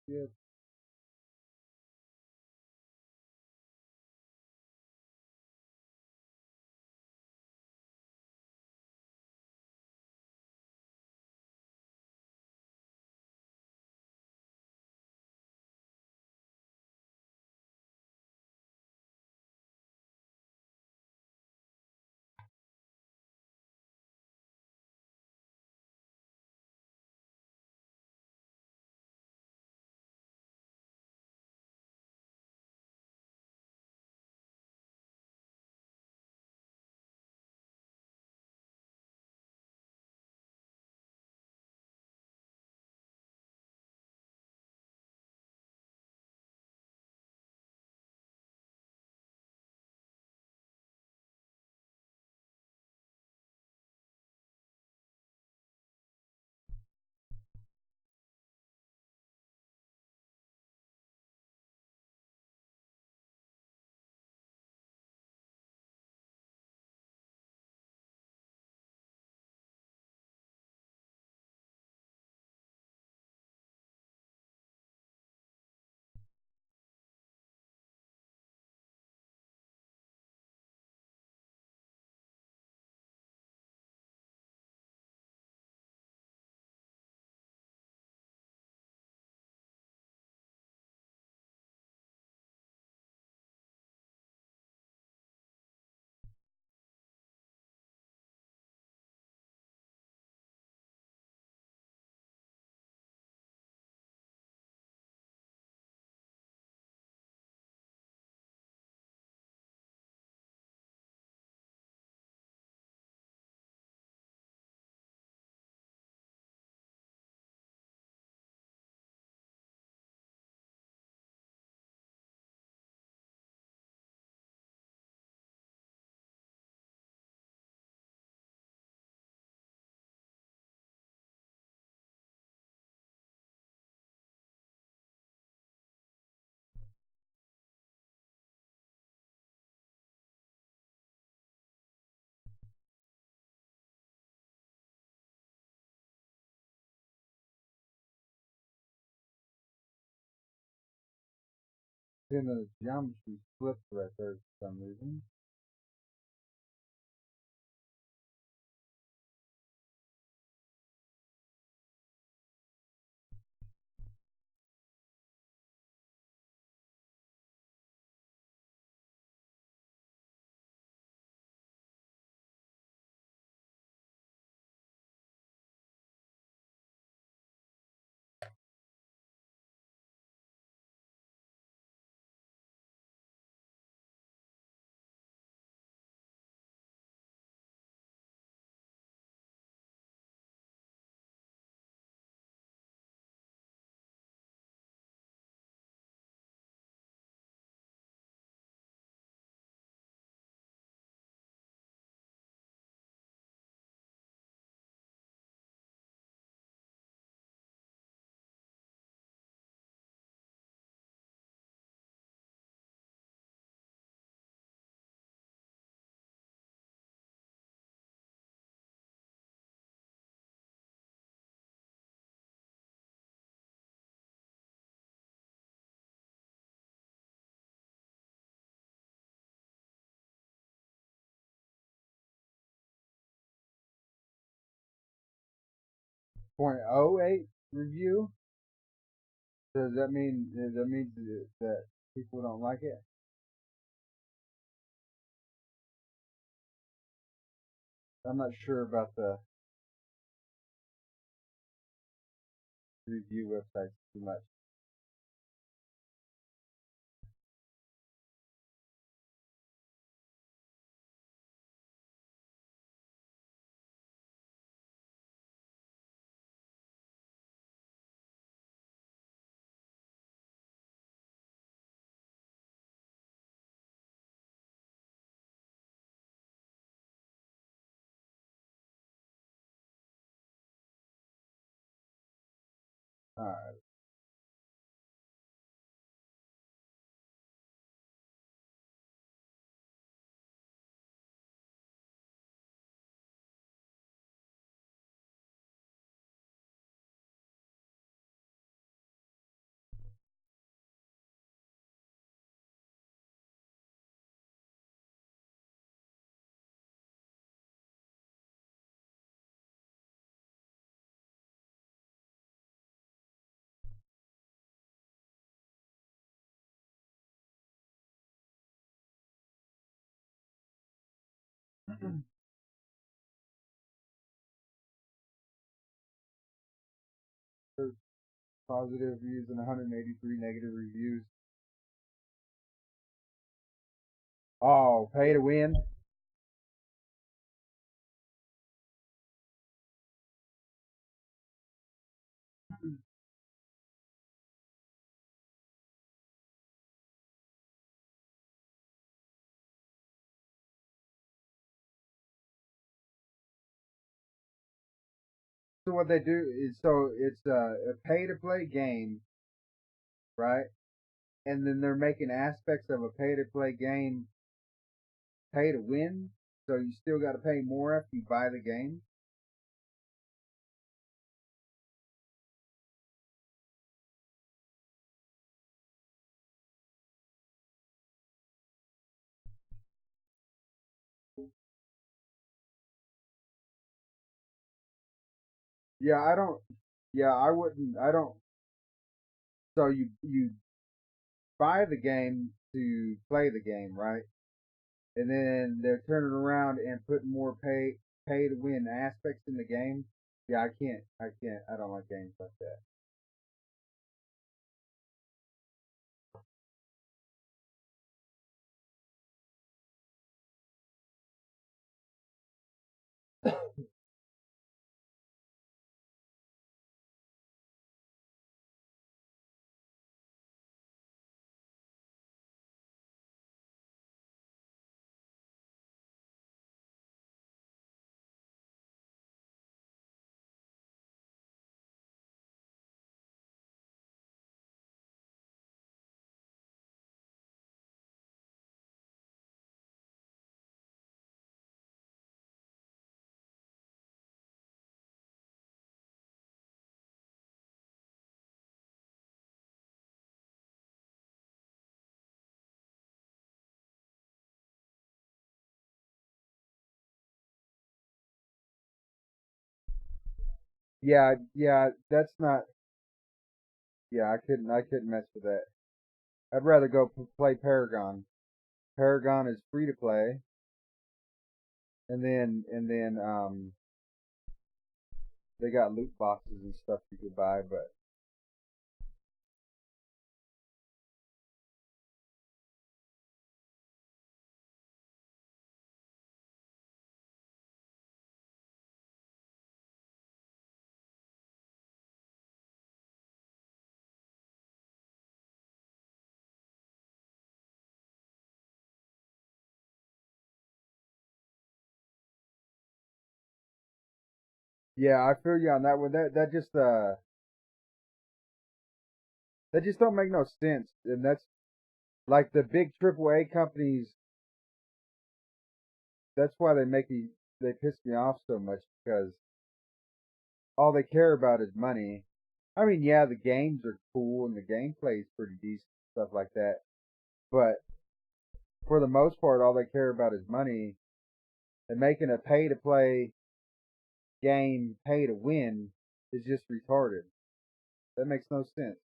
Yeah. Then the geometry flipped right there for some reason. .08 review. Does that mean that people don't like it? I'm not sure about the review websites too much. Alright. There's positive reviews and 183 negative reviews. Oh, pay to win. So what they do is it's a pay to play game, right? And then they're making aspects of a pay to play game pay to win. So you still got to pay more after you buy the game. Yeah, I don't. Yeah, I wouldn't. I don't. So you buy the game to play the game, right? And then they're turning around and putting more pay to win aspects in the game. Yeah, I can't. I don't like games like that. Yeah, yeah, that's not. Yeah, I couldn't mess with that. I'd rather go play Paragon. Paragon is free to play, and then they got loot boxes and stuff you could buy. But yeah, I feel you on that one. That just don't make no sense. And that's like the big AAA companies. That's why they piss me off so much because all they care about is money. I mean, yeah, the games are cool and the gameplay is pretty decent, stuff like that. But for the most part, all they care about is money. And making a pay to play game pay to win is just retarded. That makes no sense. It's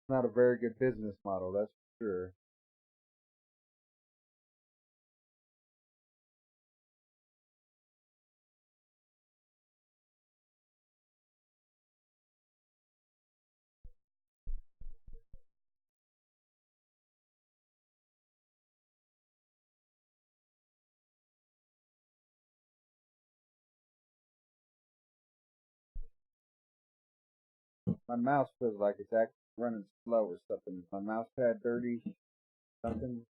not a very good business model, that's for sure. My mouse feels like it's actually running slow or something. Is my mouse pad dirty? Something?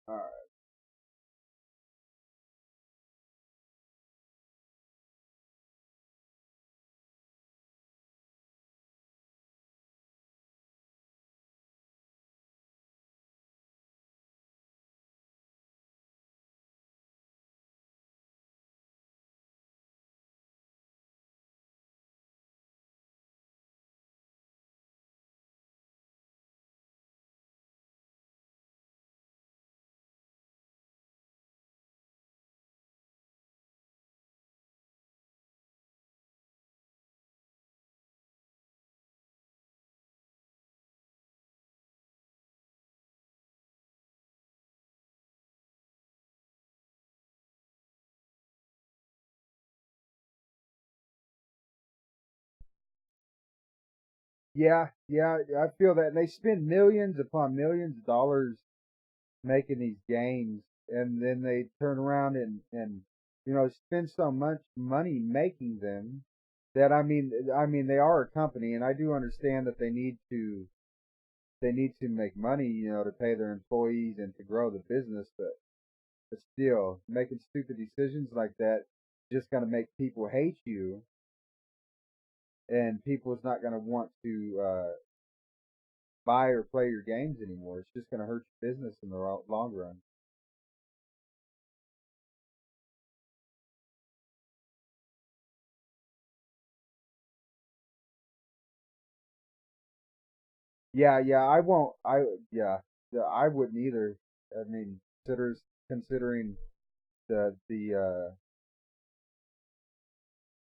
Alright. Yeah, I feel that. And they spend millions upon millions of dollars making these games, and then they turn around and spend so much money making them that I mean they are a company, and I do understand that they need to make money, to pay their employees and to grow the business, but still making stupid decisions like that just gonna make people hate you, and people's not gonna want to buy or play your games anymore. It's just gonna hurt your business in the long run. Yeah, I won't. I wouldn't either. I mean, considering the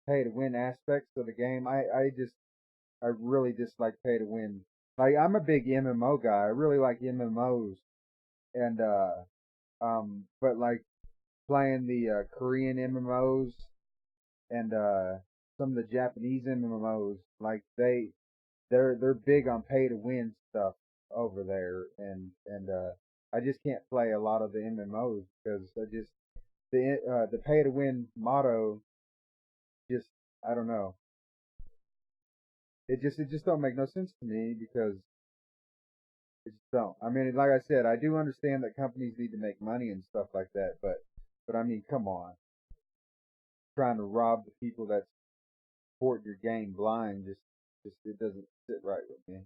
pay to win aspects of the game, I really dislike pay to win. Like I'm a big MMO guy. I really like MMOs, and but like playing the Korean MMOs and some of the Japanese MMOs, like they're big on pay to win stuff over there, and I just can't play a lot of the MMOs because the pay to win motto just I don't know. It just don't make no sense to me because it just don't. I mean, like I said, I do understand that companies need to make money and stuff like that, but I mean, come on, trying to rob the people that support your game blind just it doesn't sit right with me.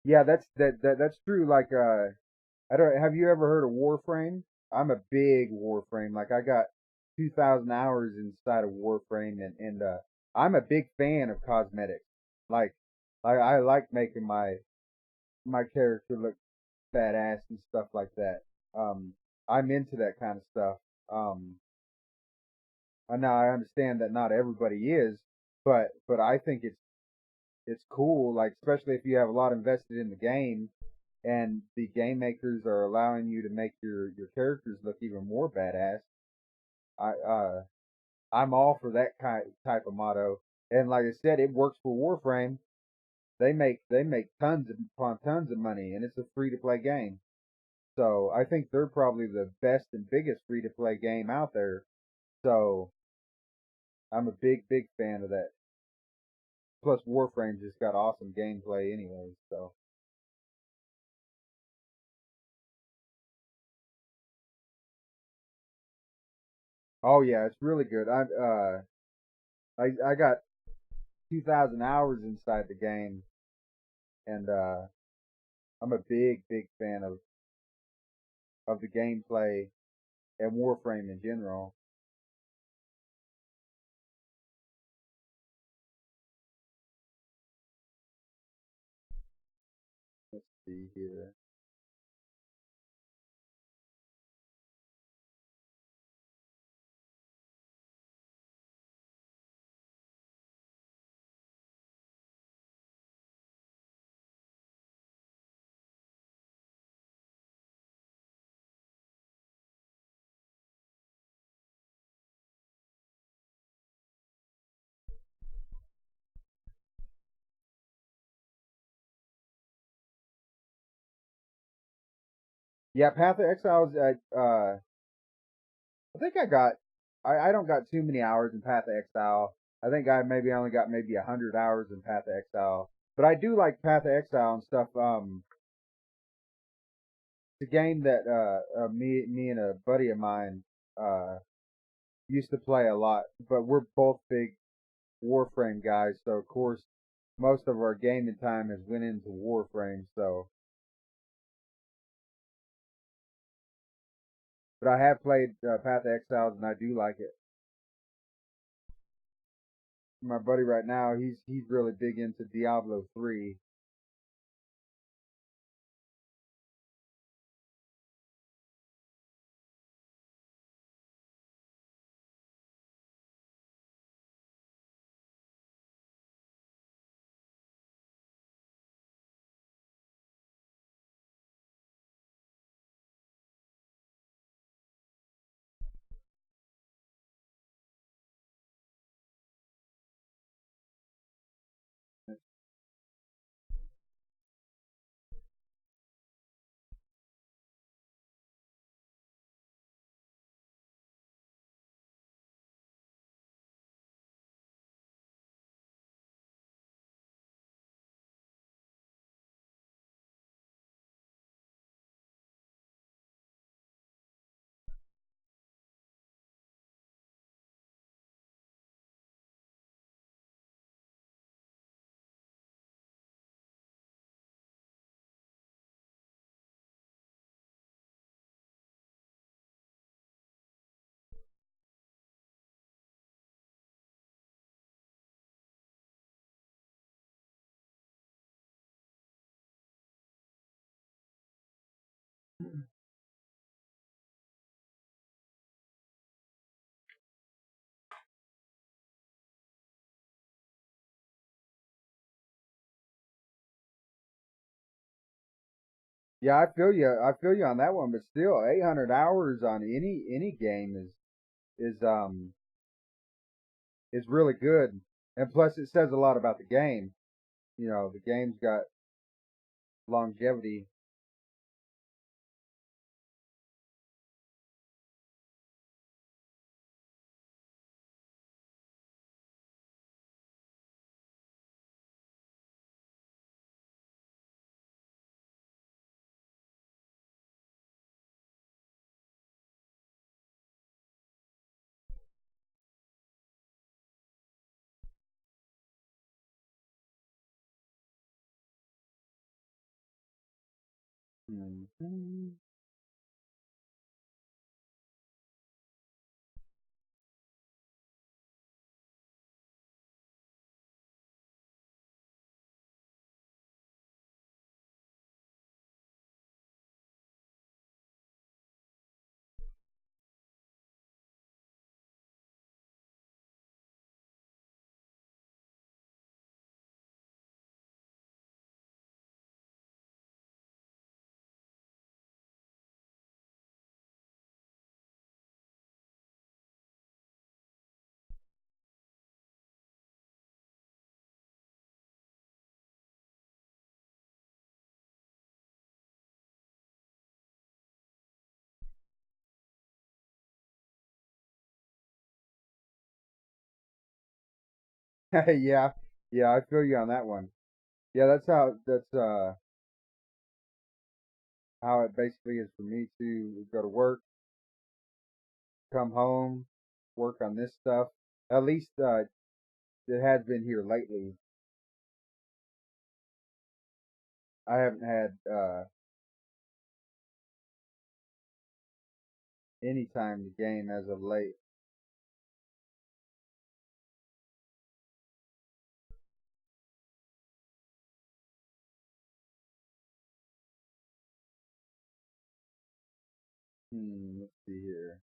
Yeah, that's true. Like I don't. Have you ever heard of Warframe? I'm a big Warframe. Like I got 2,000 hours inside of Warframe, and I'm a big fan of cosmetics. Like, I like making my character look badass and stuff like that. I'm into that kind of stuff. Um, I understand that not everybody is, but I think it's cool, like especially if you have a lot invested in the game and the game makers are allowing you to make your characters look even more badass. I'm all for that type of motto. And like I said, it works for Warframe. They make tons upon tons of money, and it's a free to play game. So I think they're probably the best and biggest free to play game out there. So I'm a big fan of that. Plus Warframe just got awesome gameplay anyways. So oh yeah, it's really good. I got 2,000 hours inside the game, and I'm a big fan of the gameplay and Warframe in general. Let's see here. Yeah, Path of Exiles. I think I got. I don't got too many hours in Path of Exile. I think I maybe only got maybe 100 hours in Path of Exile. But I do like Path of Exile and stuff. It's a game that me and a buddy of mine uh used to play a lot. But we're both big Warframe guys, so of course most of our gaming time has went into Warframe. So, but I have played Path of Exiles and I do like it. My buddy right now, he's really big into Diablo 3. Yeah, I feel you. I feel you on that one, but still, 800 hours on any game is is really good, and plus it says a lot about the game. You know, the game's got longevity. Mhm. Yeah, yeah, I feel you on that one. Yeah, that's how it basically is for me to go to work, come home, work on this stuff. At least it has been here lately. I haven't had any time to game as of late. Let's see here.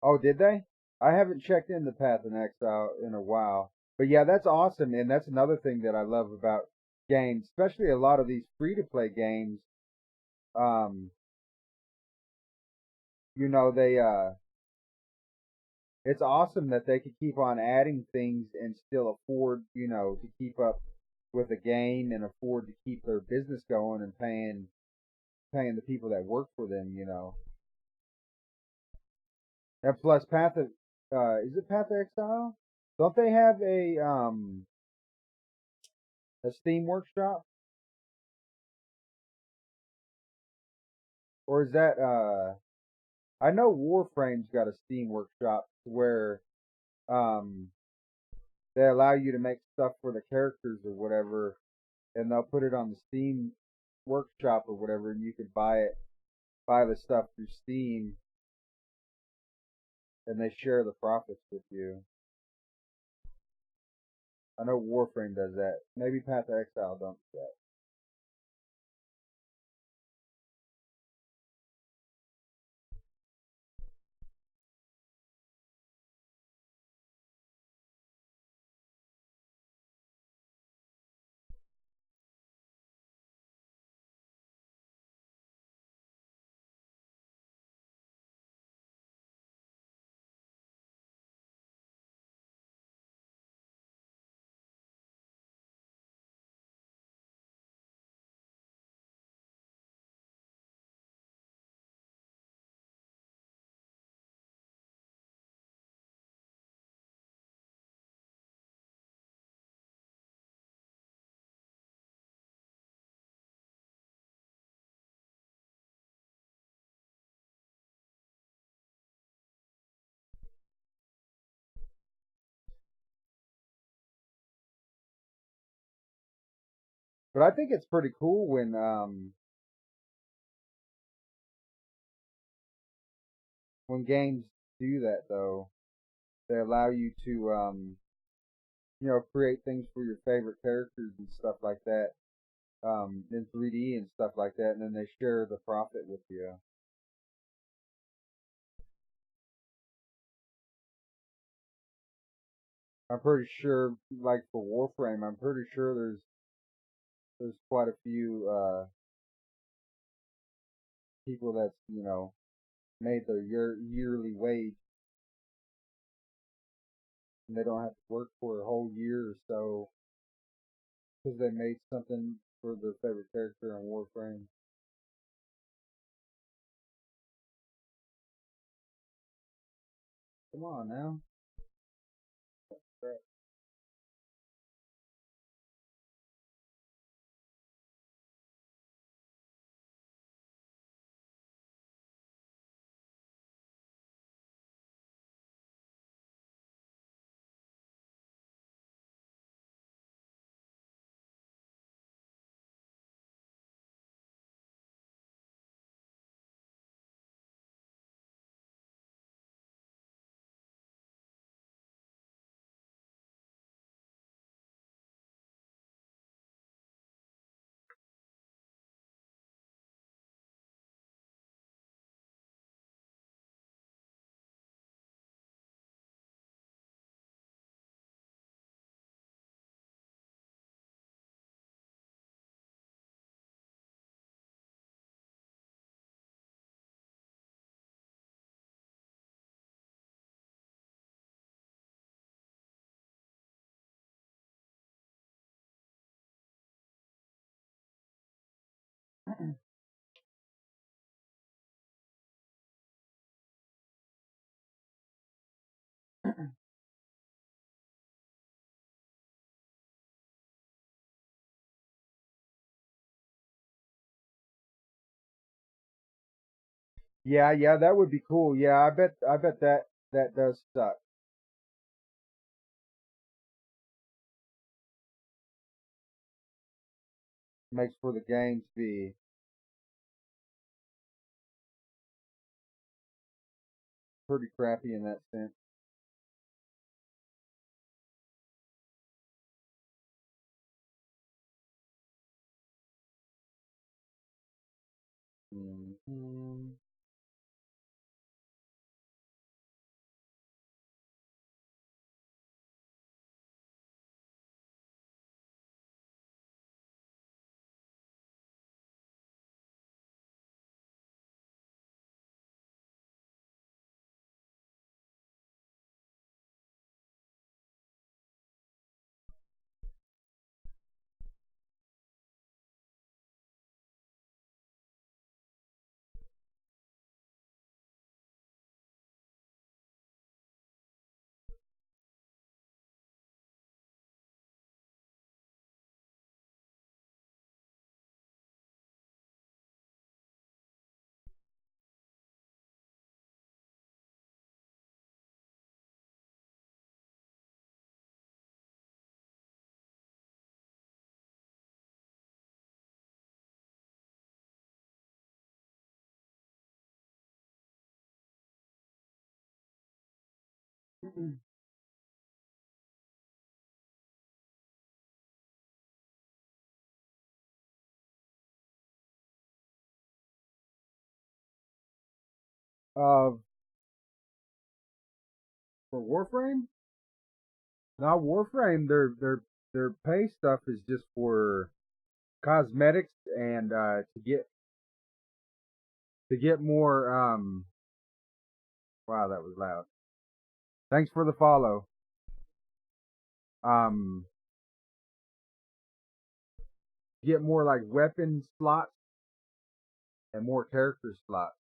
Oh, did they? I haven't checked in the Path in Exile in a while. But yeah, that's awesome, and that's another thing that I love about games, especially a lot of these free to play games. Um, they it's awesome that they could keep on adding things and still afford, to keep up with the game and afford to keep their business going and paying the people that work for them. And plus Path of is it Path of Exile? Don't they have a Steam workshop? Or is that I know Warframe's got a Steam workshop where um they allow you to make stuff for the characters or whatever, and they'll put it on the Steam workshop or whatever, and you could buy the stuff through Steam, and they share the profits with you. I know Warframe does that. Maybe Path of Exile don't do that. But I think it's pretty cool when games do that though. They allow you to create things for your favorite characters and stuff like that in 3D and stuff like that, and then they share the profit with you. I'm pretty sure, like for Warframe, I'm pretty sure there's quite a few people that's made their yearly wage, and they don't have to work for a whole year or so because they made something for their favorite character on Warframe. Come on now. Yeah, yeah, that would be cool. Yeah, I bet that does suck. Makes for the game to be pretty crappy in that sense. Mhm. Uh, for Warframe, not Warframe. Their pay stuff is just for cosmetics and to get more. Wow, that was loud. Thanks for the follow. Um, get more like weapon slots and more character slots.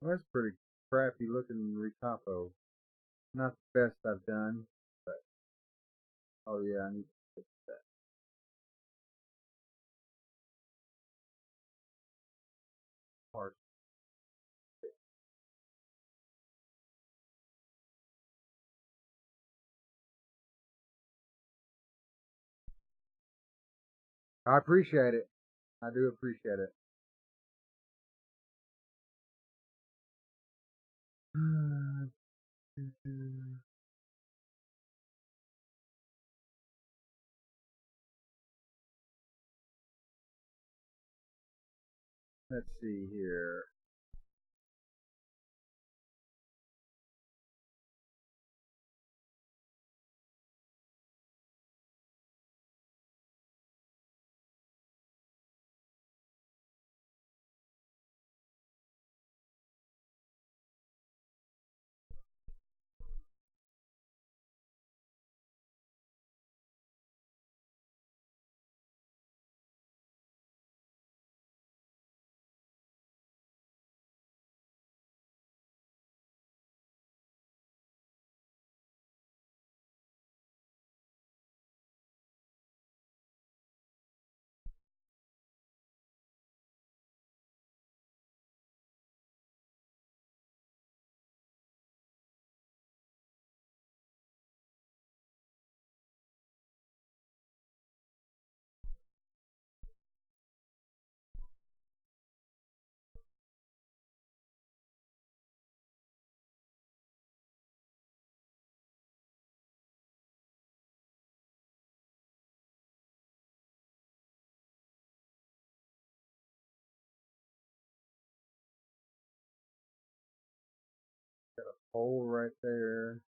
Well, that's pretty crappy looking recapo. Not the best I've done, but oh yeah, I need to fix that part. I appreciate it. I do appreciate it. Let's see here. Hole right there.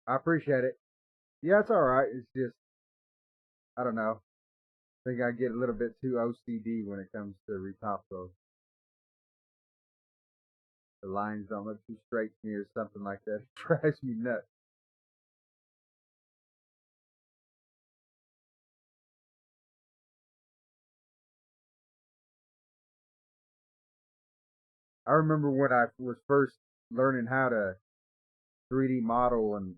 I appreciate it. Yeah, it's all right. It's just I don't know. I think I get a little bit too OCD when it comes to Retopos. The lines don't look too straight to me or something like that. It drives me nuts. I remember when I was first learning how to 3D model and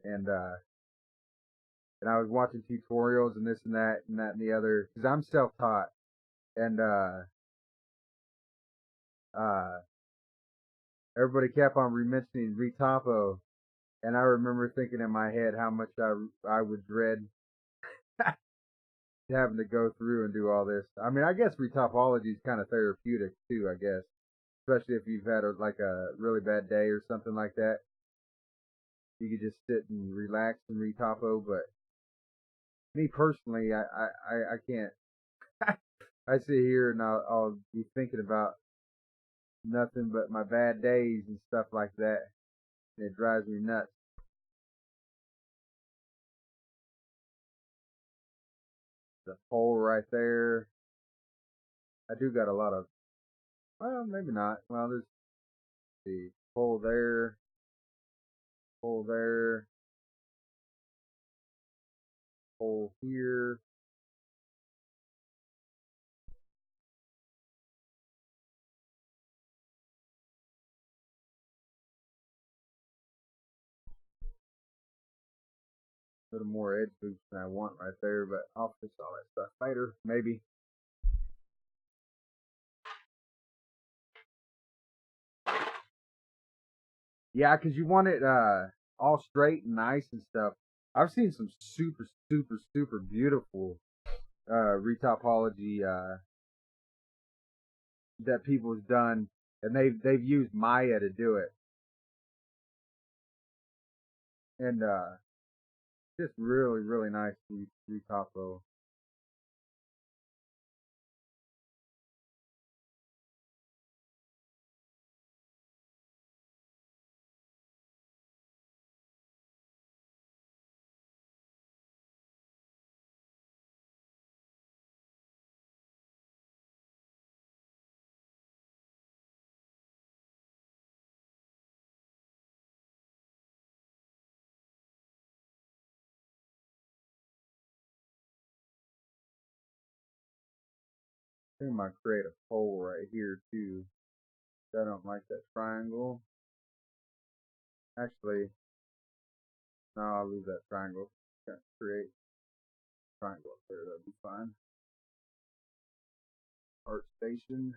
I was watching tutorials and this and that and that and the other because I'm self-taught and uh everybody kept on mentioning Retopo and I remember thinking in my head how much I would dread having to go through and do all this. I mean, I guess retopology is kind of therapeutic too. I guess, especially if you've had like a really bad day or something like that, you could just sit and relax and retopo. But me personally, I can't. I sit here and I'll be thinking about nothing but my bad days and stuff like that. And it drives me nuts. The pole right there. I do got a lot of. Well, maybe not. Well, there's the pole there, pole here. A little more edge boost than I want right there, but I'll fix all that stuff later, maybe. Yeah, because you want it all straight and nice and stuff. I've seen some super, super, super beautiful retopology that people's done, and they've used Maya to do it, and just really, really nice retopo. assume I create a pole right here too. I don't like that triangle. Actually, no, I'll leave that triangle. Can't create a triangle up there, that'd be fine. Art station.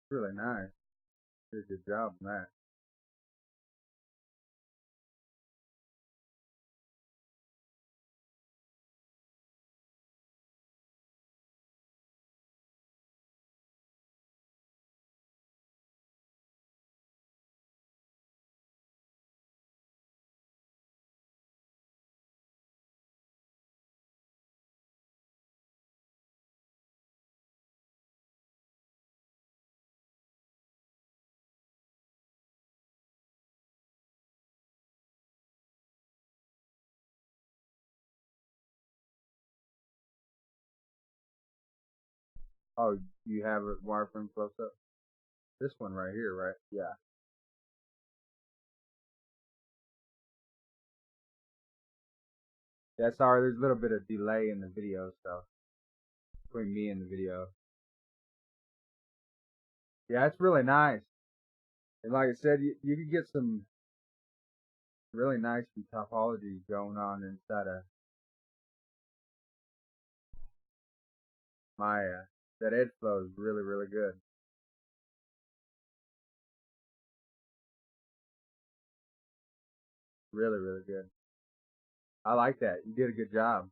Really nice. Did a good job on that. Oh, you have it wireframe close up? This one right here, right? Yeah. Yeah, sorry, there's a little bit of delay in the video stuff between me and the video. Yeah, it's really nice. And like I said, you could get some really nice topology going on inside of Maya. That edge flow is really, really good. Really, really good. I like that. You did a good job.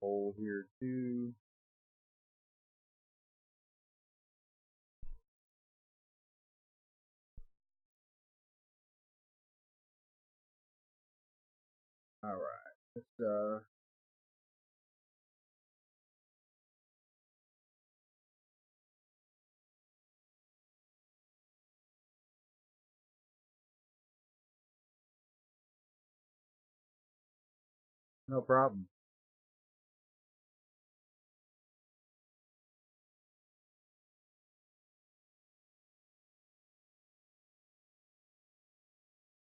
Hole here too. All right. Let's no problem.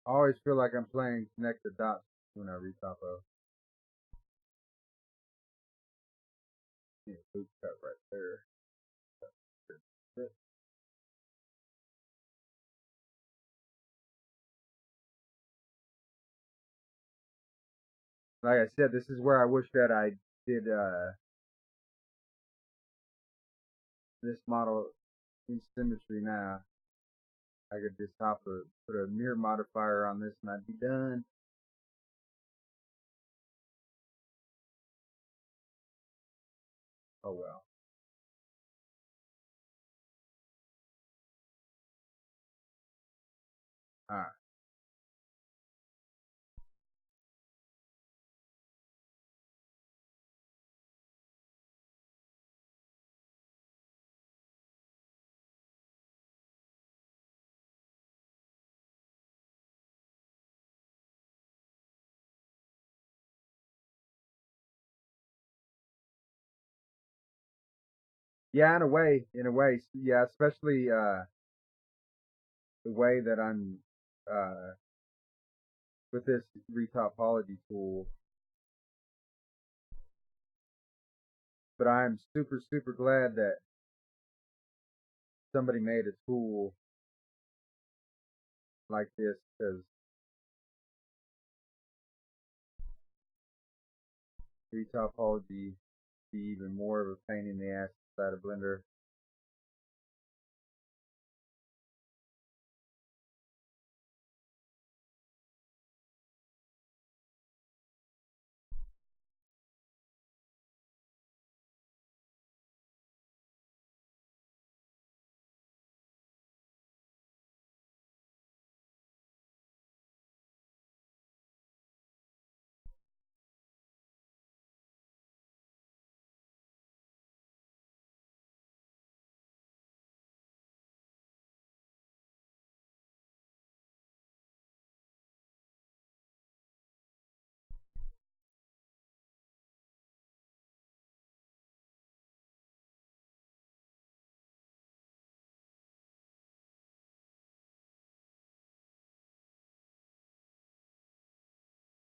I always feel like I'm playing connect the dots when I read topo. Yeah, boot cut right there. Like I said, this is where I wish that I did this model in symmetry now. I could just put a mirror modifier on this and I'd be done. Oh well. Alright. Yeah, in a way, yeah, especially the way that I'm uh with this retopology tool. But I'm super, super glad that somebody made a tool like this because retopology be even more of a pain in the ass inside of Blender.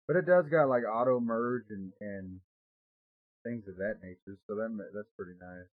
But it does got like auto merge and things of that nature, so that's pretty nice.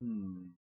Hmm.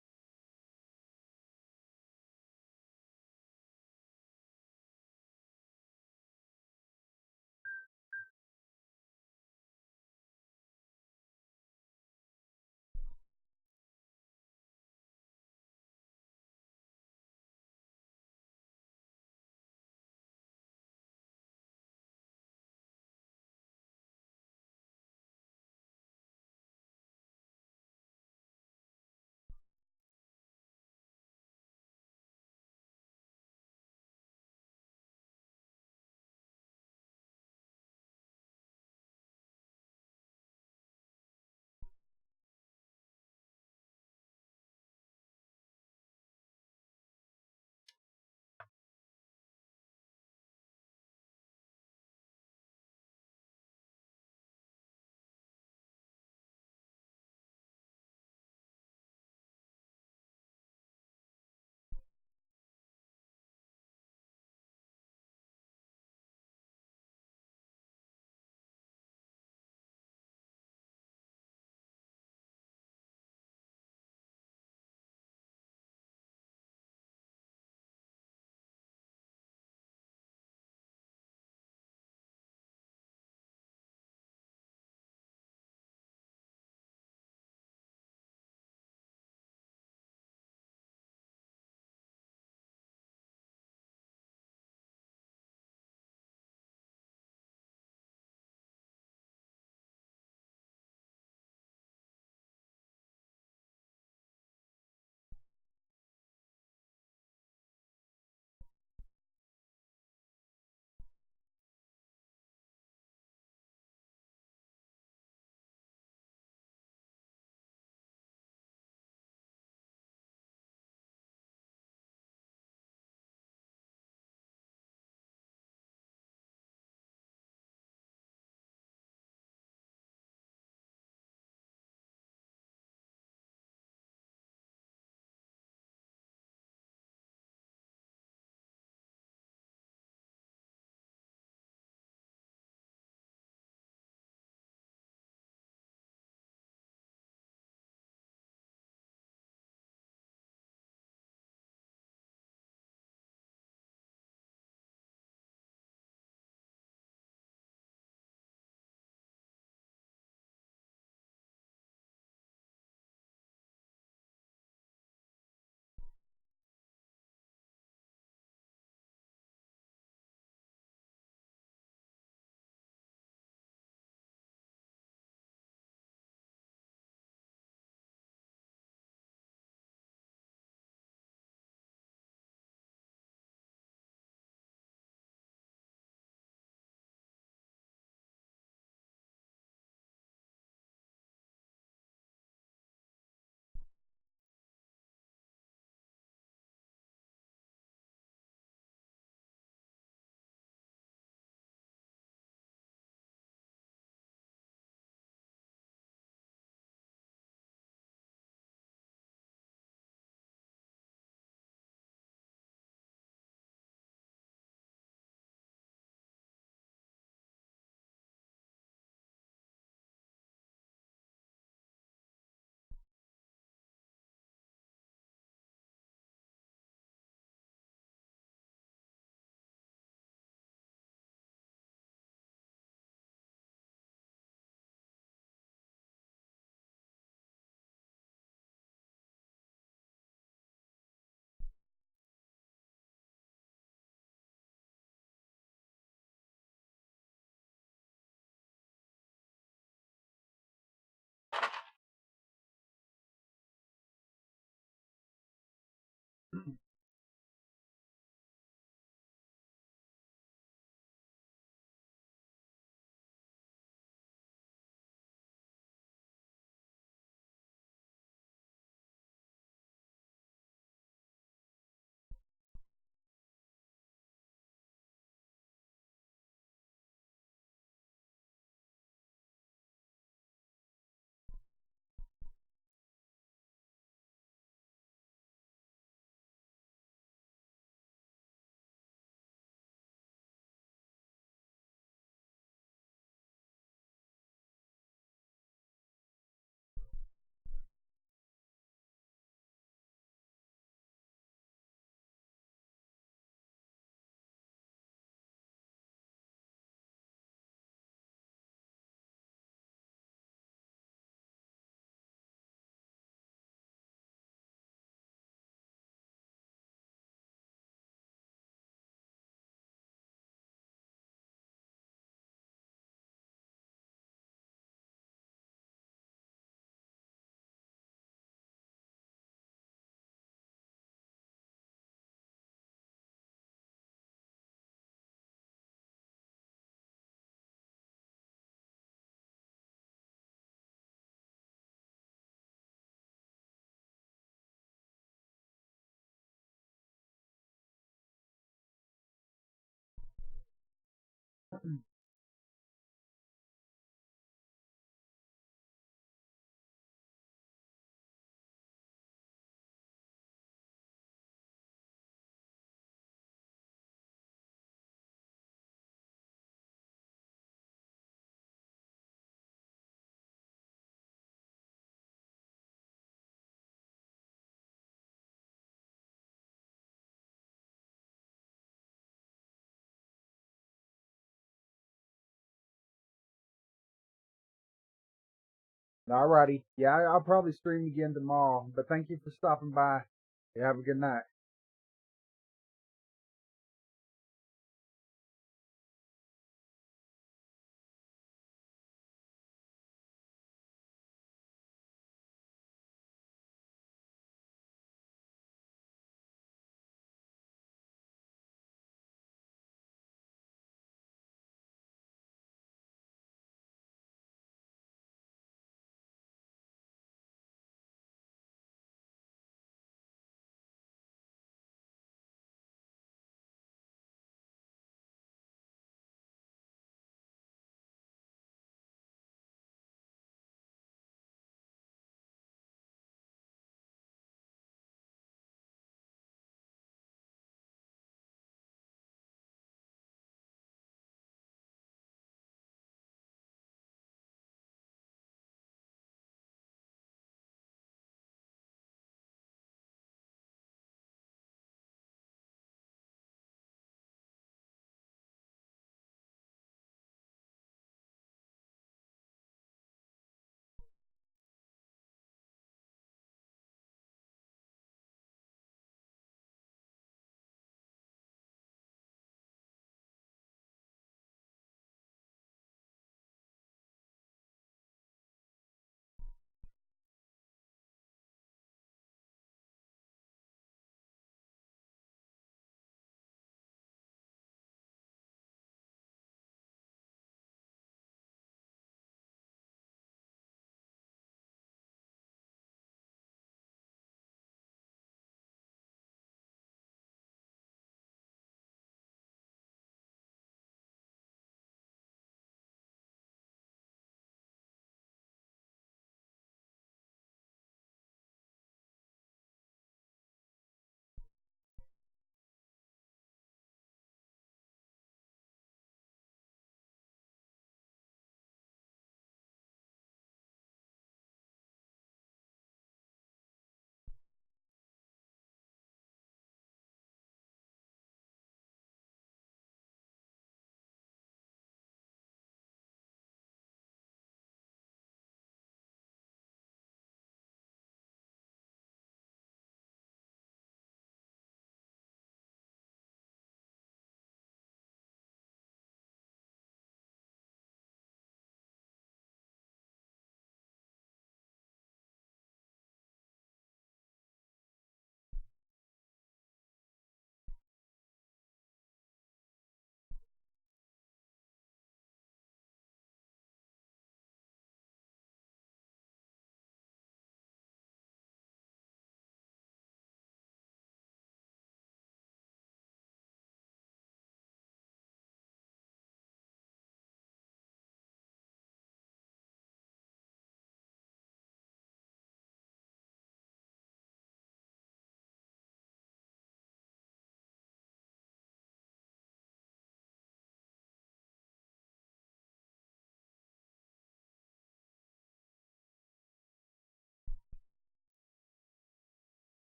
Alrighty. Yeah, I'll probably stream again tomorrow. But thank you for stopping by. You have a good night.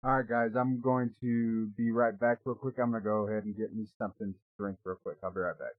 Alright, guys, I'm going to be right back real quick. I'm going to go ahead and get me something to drink real quick. I'll be right back.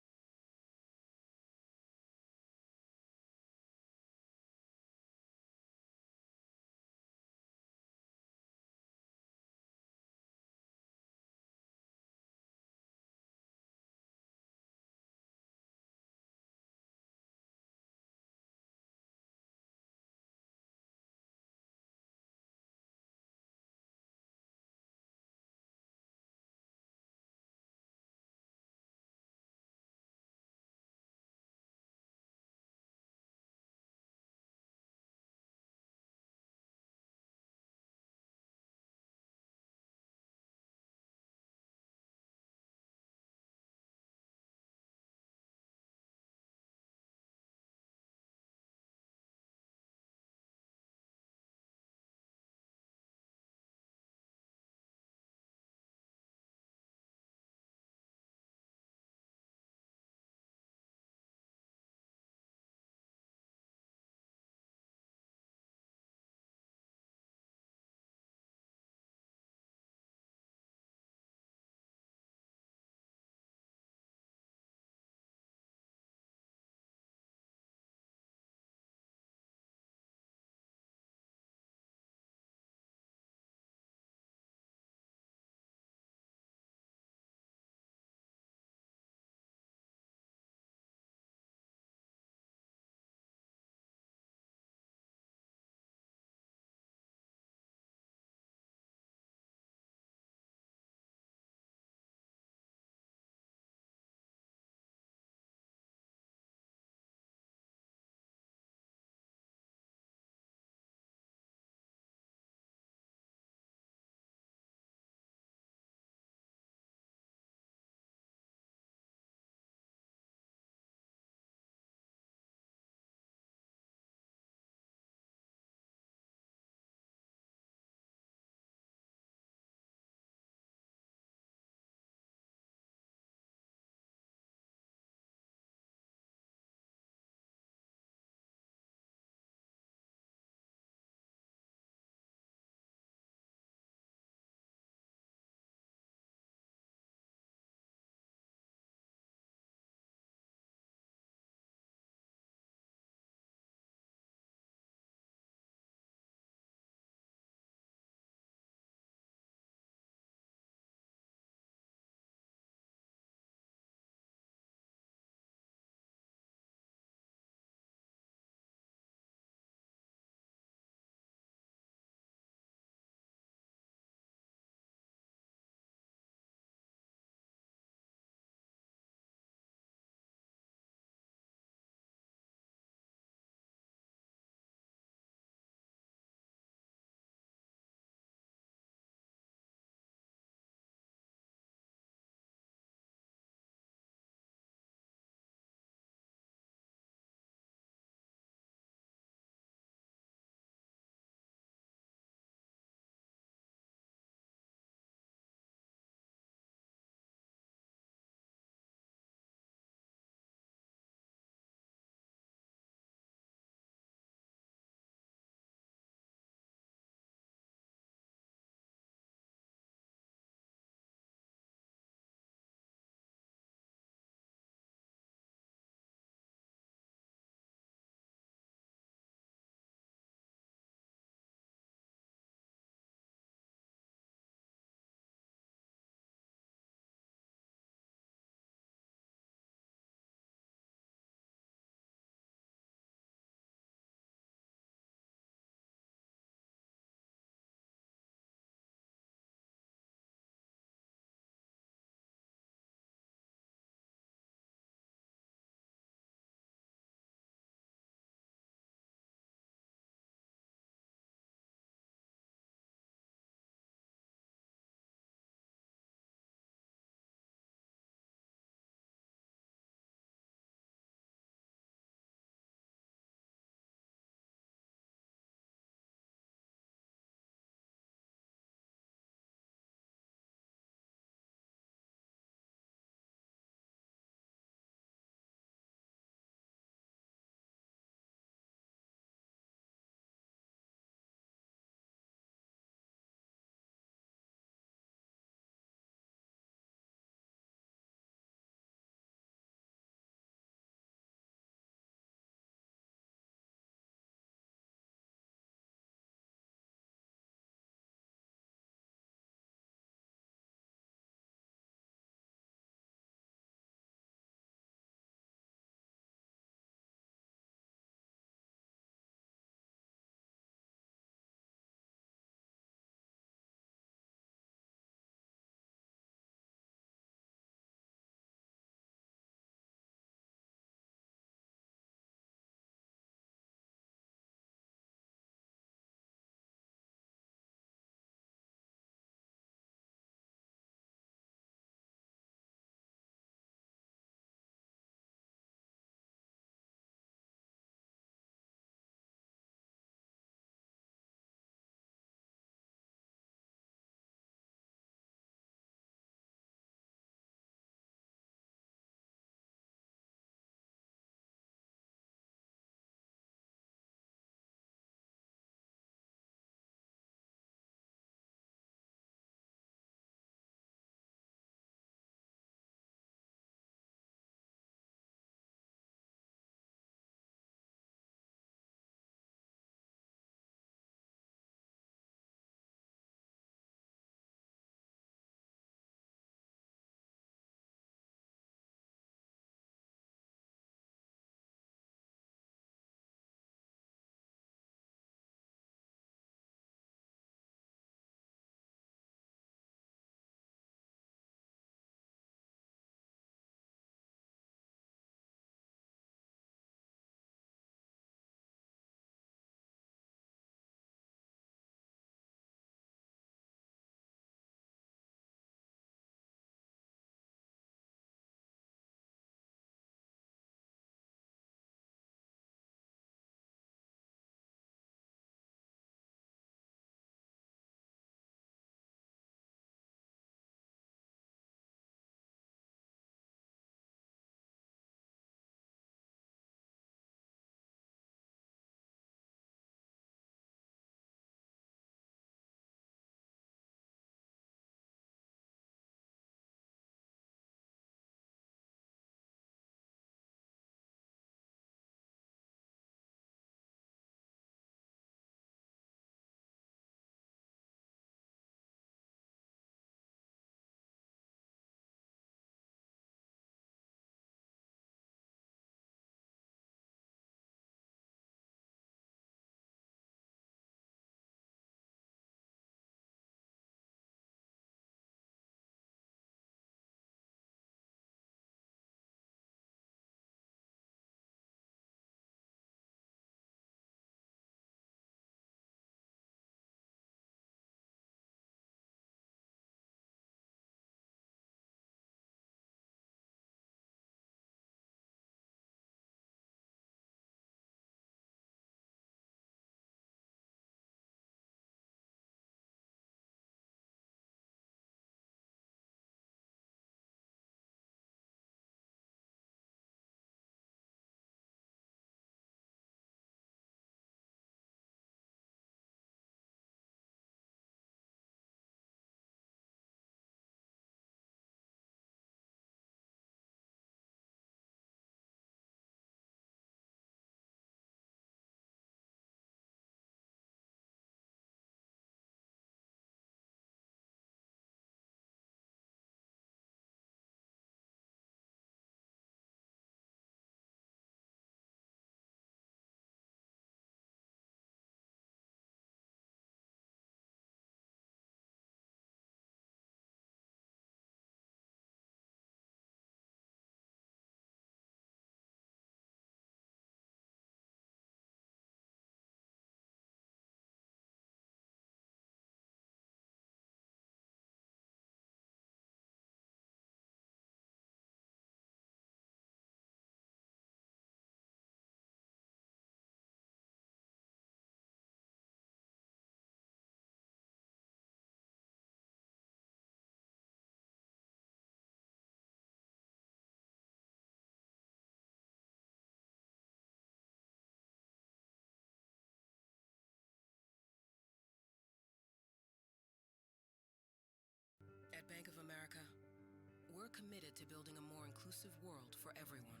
we're committed to building a more inclusive world for everyone.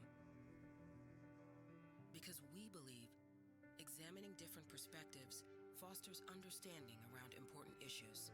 Because we believe examining different perspectives fosters understanding around important issues.